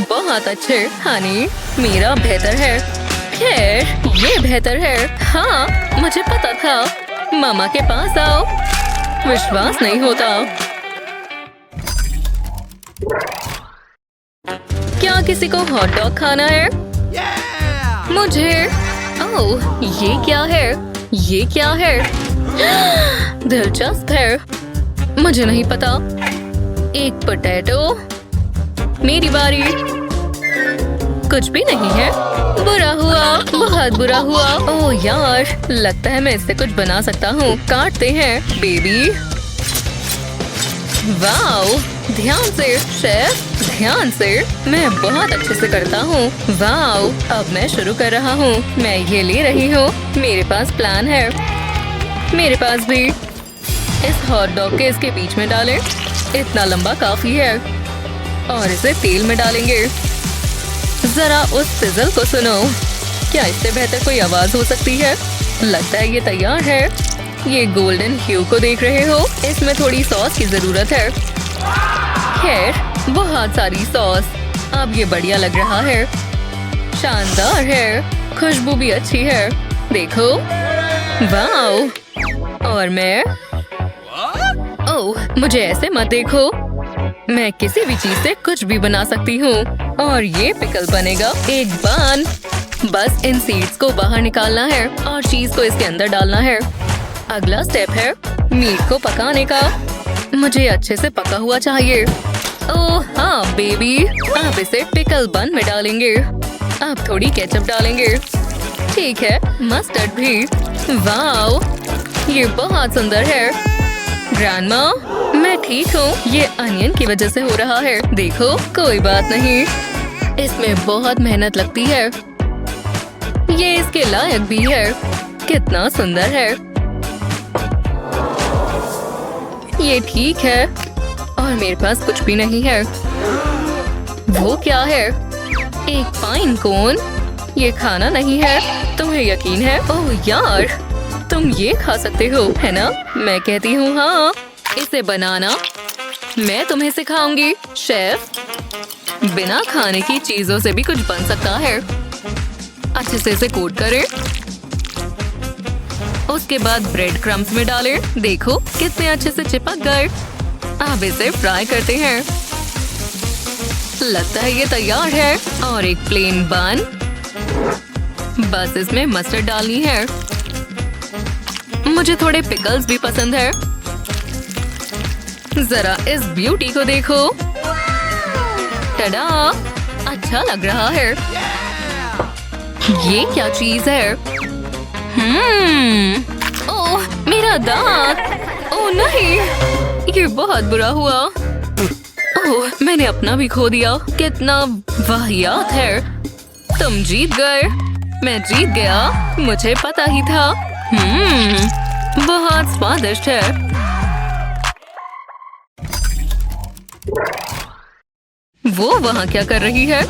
बहुत अच्छे। हनी, मेरा बेहतर है। खैर, ये बेहतर है। हाँ, मुझे पता था। मामा के पास आओ। विश्वास नहीं होता। क्या किसी को हॉट डॉग खाना है? मुझे। ओह, ये क्या है? ये क्या है? दिलचस्प है। मुझे नहीं पता। एक पोटैटो। मेरी बारी। कुछ भी नहीं है। बुरा हुआ, बहुत बुरा हुआ। ओह यार, लगता है मैं इससे कुछ बना सकता हूँ। काटते हैं बेबी। वाओ, ध्यान से शेफ, ध्यान से। मैं बहुत अच्छे से करता हूँ। वाओ, अब मैं शुरू कर रहा हूँ। मैं ये ले रही हूँ। मेरे पास प्लान है। मेरे पास भी। इस हॉट डॉग के इसके बीच में डालें। इतना लंबा काफी है। और इसे तेल में डालेंगे। जरा उस सिजल को सुनो। क्या इससे बेहतर कोई आवाज हो सकती है? लगता है ये तैयार है। ये गोल्डन ह्यू को देख रहे हो? इसमें थोड़ी सॉस की जरूरत है। खैर, बहुत सारी सॉस। अब ये बढ़िया लग रहा है। शानदार है। खुशबू भी अच्छी है। देखो। वाओ। और मैं। ओह, मुझे ऐसे मत देखो। मैं किसी भी चीज से कुछ भी बना सकती हूँ। और ये पिकल बनेगा एक बान। बस इन सीड्स को बाहर निकालना है और चीज को इसके अंदर डालना है। अगला स्टेप है मीट को पकाने का। मुझे अच्छे से पका हुआ चाहिए। ओह हाँ बेबी, अब इसे पिकल बन में डालेंगे। अब थोड़ी केचप डालेंगे। ठीक है, मस्टर्ड भी। वाओ, ये बहुत सुंदर है। ग्रैंडमा, मैं ठीक हूँ। ये अनियन की वजह से हो रहा है। देखो, कोई बात नहीं। इसमें बहुत मेहनत लगती है। ये इसके लायक भी है। कितना सुंदर है। ये ठीक है। और मेरे पास कुछ भी नहीं है। वो क्या है? एक पाइन कोन। ये खाना नहीं है। तुम्हें यकीन है? ओह यार, तुम ये खा सकते हो, है ना? मैं कहती हूँ हाँ। इसे बनाना मैं तुम्हें सिखाऊंगी। शेफ, बिना खाने की चीजों से भी कुछ बन सकता है। अच्छे से इसे कोट करें। उसके बाद ब्रेड क्रम्स में डालें। देखो कितने अच्छे से चिपक गए। अब इसे फ्राई करते हैं। लगता है ये तैयार है। और एक प्लेन बन। बस इसमें मस्टर्ड डालनी है। मुझे थोड़े पिकल्स भी पसंद है। जरा इस ब्यूटी को देखो। टडा, अच्छा लग रहा है। ये क्या चीज है? ओह, मेरा दांत। ओह नहीं, ये बहुत बुरा हुआ। ओह, मैंने अपना भी खो दिया। कितना वाहियात है। तुम जीत गए। मैं जीत गया। मुझे पता ही था। बहुत स्वादिष्ट है। वो वहाँ क्या कर रही है?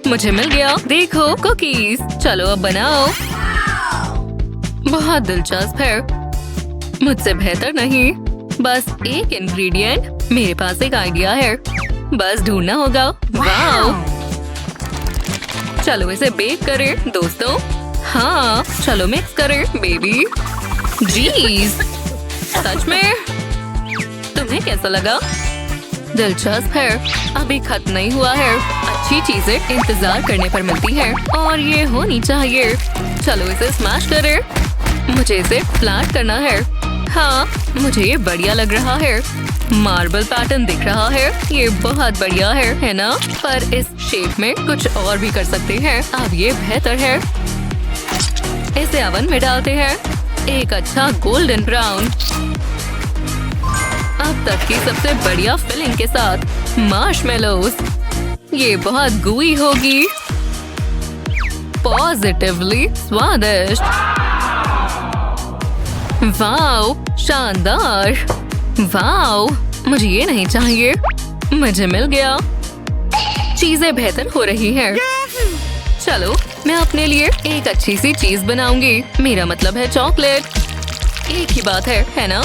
मुझे मिल गया। देखो कुकीज। चलो अब बनाओ। बहुत दिलचस्प है। मुझसे बेहतर नहीं। बस एक इंग्रेडिएंट। मेरे पास एक आइडिया है। बस ढूंढना होगा। वाओ! चलो इसे बेक करें दोस्तों। हाँ चलो मिक्स करें बेबी। जीज सच में? तुम्हें कैसा लगा? दिलचस्प है। अभी खत्म नहीं हुआ है। अच्छी चीजें इंतजार करने पर मिलती है और ये होनी चाहिए। चलो इसे स्मैश करें। मुझे इसे फ्लैट करना है। हाँ मुझे ये बढ़िया लग रहा है। मार्बल पैटर्न दिख रहा है। ये बहुत बढ़िया है ना? पर इस शेप में कुछ और भी कर सकते हैं। अब ये बेहतर है। इसे ओवन में डालते हैं। एक अच्छा गोल्डन ब्राउन। अब तक की सबसे बढ़िया फिलिंग के साथ मार्शमेलोस। ये बहुत गुई होगी। पॉजिटिवली स्वादिष्ट। वाओ शानदार। वाओ मुझे ये नहीं चाहिए। मुझे मिल गया। चीजें बेहतर हो रही हैं। चलो मैं अपने लिए एक अच्छी सी चीज बनाऊंगी। मेरा मतलब है चॉकलेट। एक ही बात है ना?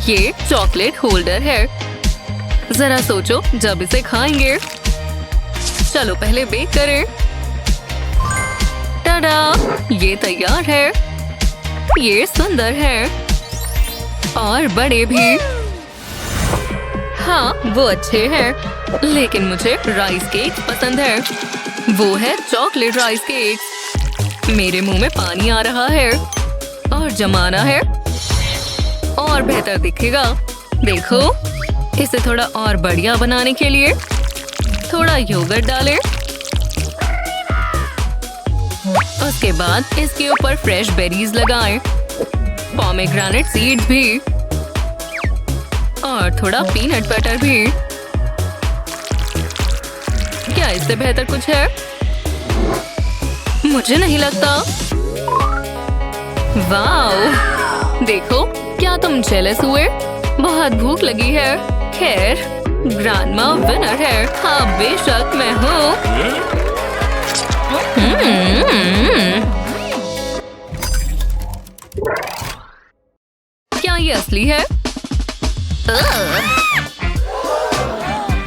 ये चॉकलेट होल्डर है। जरा सोचो जब इसे खाएंगे। चलो पहले बेक करें। टाडा! ये तैयार है। ये सुंदर है और बड़े भी। हाँ वो अच्छे हैं लेकिन मुझे राइस केक पसंद है। वो है चॉकलेट राइस केक। मेरे मुंह में पानी आ रहा है और जमाना है और बेहतर दिखेगा। देखो इसे थोड़ा और बढ़िया बनाने के लिए थोड़ा योगर्ट डालें। उसके बाद इसके ऊपर फ्रेश बेरीज लगाएं। पोमेग्रेनेट सीड्स भी और थोड़ा पीनट बटर भी। क्या इससे बेहतर कुछ है? मुझे नहीं लगता। वाओ! देखो क्या तुम जेलस हुए? बहुत भूख लगी है। खैर ग्रैंडमा विनर है। हाँ बेशक मैं हूँ। क्या ये असली है?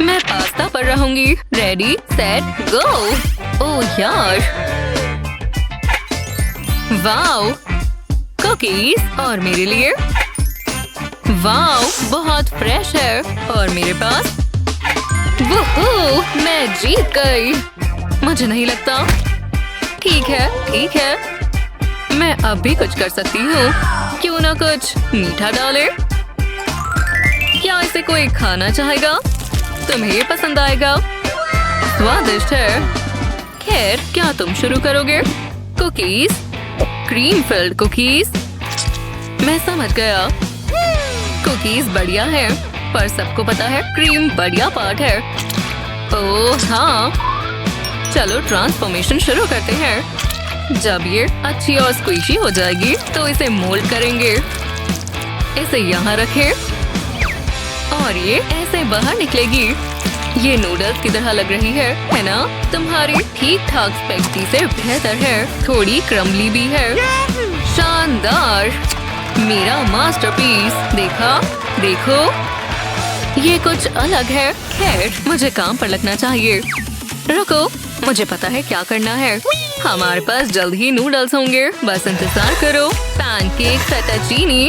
मैं पास्ता पर रहूंगी। Ready set go. ओह यार! वाओ कुकीज और मेरे लिए। वाओ बहुत फ्रेश है और मेरे पास। वूहू मैं जीत गई। मुझे नहीं लगता। ठीक है मैं अब भी कुछ कर सकती हूँ। क्यों ना कुछ मीठा डाले? क्या इसे कोई खाना चाहेगा? तुम्हें ये पसंद आएगा। स्वादिष्ट है। खैर क्या तुम शुरू करोगे? Cookies cream field cookies. मैं समझ गया। कुकीज बढ़िया है पर सबको पता है क्रीम बढ़िया पार्ट है। ओह हाँ चलो ट्रांसफॉर्मेशन शुरू करते हैं। जब ये अच्छी और स्क्विशी हो जाएगी तो इसे मोल्ड करेंगे। इसे यहाँ रखें और ये ऐसे बाहर निकलेगी। ये नूडल्स की तरह लग रही है ना? तुम्हारी ठीक ठाक स्पैगेटी से बेहतर है। थोड़ी क्रम्बली भी है। शानदार! मेरा मास्टरपीस। देखो ये कुछ अलग है। खैर मुझे काम पर लगना चाहिए। रुको मुझे पता है क्या करना है। हमारे पास जल्द ही नूडल्स होंगे। बस इंतजार करो। पैनकेक फेटाचीनी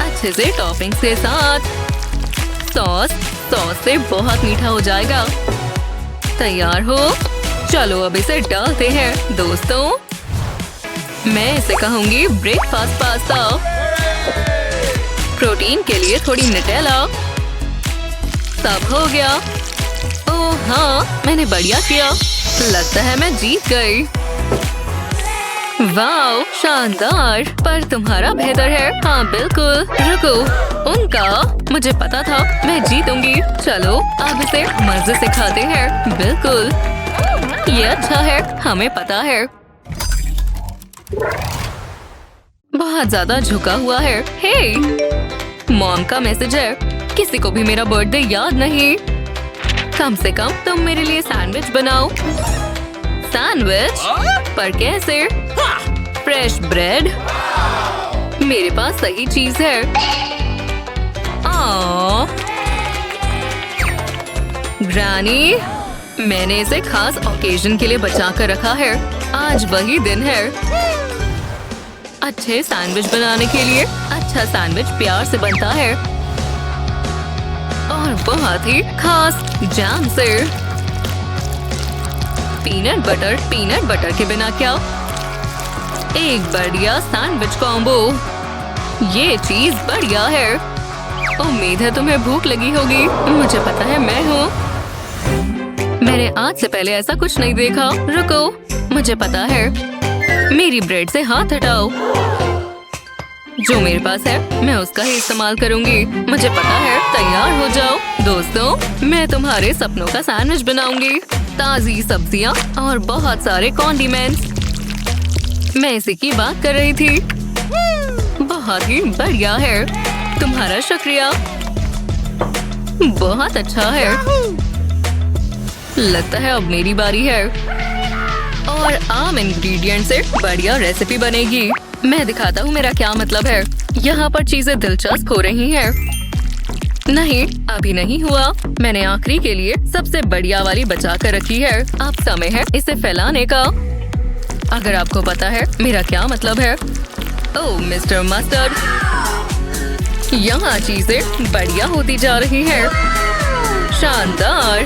अच्छे से टॉपिंग्स के साथ। सॉस से बहुत मीठा हो जाएगा। तैयार हो? चलो अब इसे डालते हैं दोस्तों। मैं इसे कहूंगी ब्रेकफास्ट पास्ता। प्रोटीन के लिए थोड़ी नटेला। सब हो गया। ओह हाँ मैंने बढ़िया किया। लगता है मैं जीत गई। वाओ शानदार! पर तुम्हारा बेहतर है। हाँ बिल्कुल। रुको उनका मुझे पता था मैं जीतूंगी। चलो अब इसे मजे से खाते हैं। बिल्कुल ये अच्छा है। हमें पता है। बहुत ज्यादा झुका हुआ है। हे मॉम का मैसेज है। किसी को भी मेरा बर्थडे याद नहीं। कम से कम तुम मेरे लिए सैंडविच बनाओ। सैंडविच? पर कैसे? Fresh bread? मेरे पास सही चीज है। ग्रानी, मैंने इसे खास ओकेजन के लिए बचा कर रखा है। आज वही दिन है। अच्छे सैंडविच बनाने के लिए अच्छा सैंडविच प्यार से बनता है और बहुत ही खास जैम से। पीनट बटर के बिना क्या? एक बढ़िया सैंडविच कॉम्बो। ये चीज बढ़िया है। उम्मीद है तुम्हें भूख लगी होगी। मुझे पता है मैं हूँ। मैंने आज से पहले ऐसा कुछ नहीं देखा। रुको, मुझे पता है। मेरी ब्रेड से हाथ हटाओ। जो मेरे पास है मैं उसका ही इस्तेमाल करूंगी। मुझे पता है। तैयार हो जाओ दोस्तों, मैं तुम्हारे सपनों का सैंडविच बनाऊंगी। ताजी सब्जियां और बहुत सारे कॉन्डिमेंट्स। मैं इसी की बात कर रही थी। बहुत ही बढ़िया है। तुम्हारा शुक्रिया। बहुत अच्छा है। लगता है अब मेरी बारी है और आम इंग्रेडिएंट से बढ़िया रेसिपी बनेगी। मैं दिखाता हूँ मेरा क्या मतलब है। यहाँ पर चीजें दिलचस्प हो रही हैं। नहीं, अभी नहीं हुआ। मैंने आखिरी के लिए सबसे बढ़िया वाली बचा कर रखी है। अब समय है इसे फैलाने का। अगर आपको पता है मेरा क्या मतलब है। ओह मिस्टर मस्टर्ड, यहाँ चीजें बढ़िया होती जा रही है। शानदार।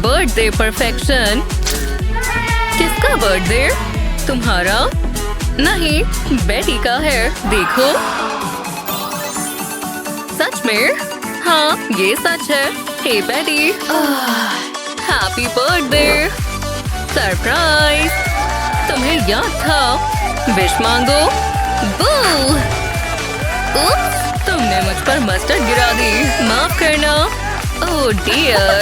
Birthday perfection. किसका बर्थडे? तुम्हारा? नहीं, बेटी का है। देखो। सच में? हाँ, ये सच है। हे बेटी, हैप्पी बर्थडे। सरप्राइज। तुम्हें याद था। विश मांगो। बू! तुमने मुझ पर मस्टर्ड गिरा दी। माफ करना। Oh dear.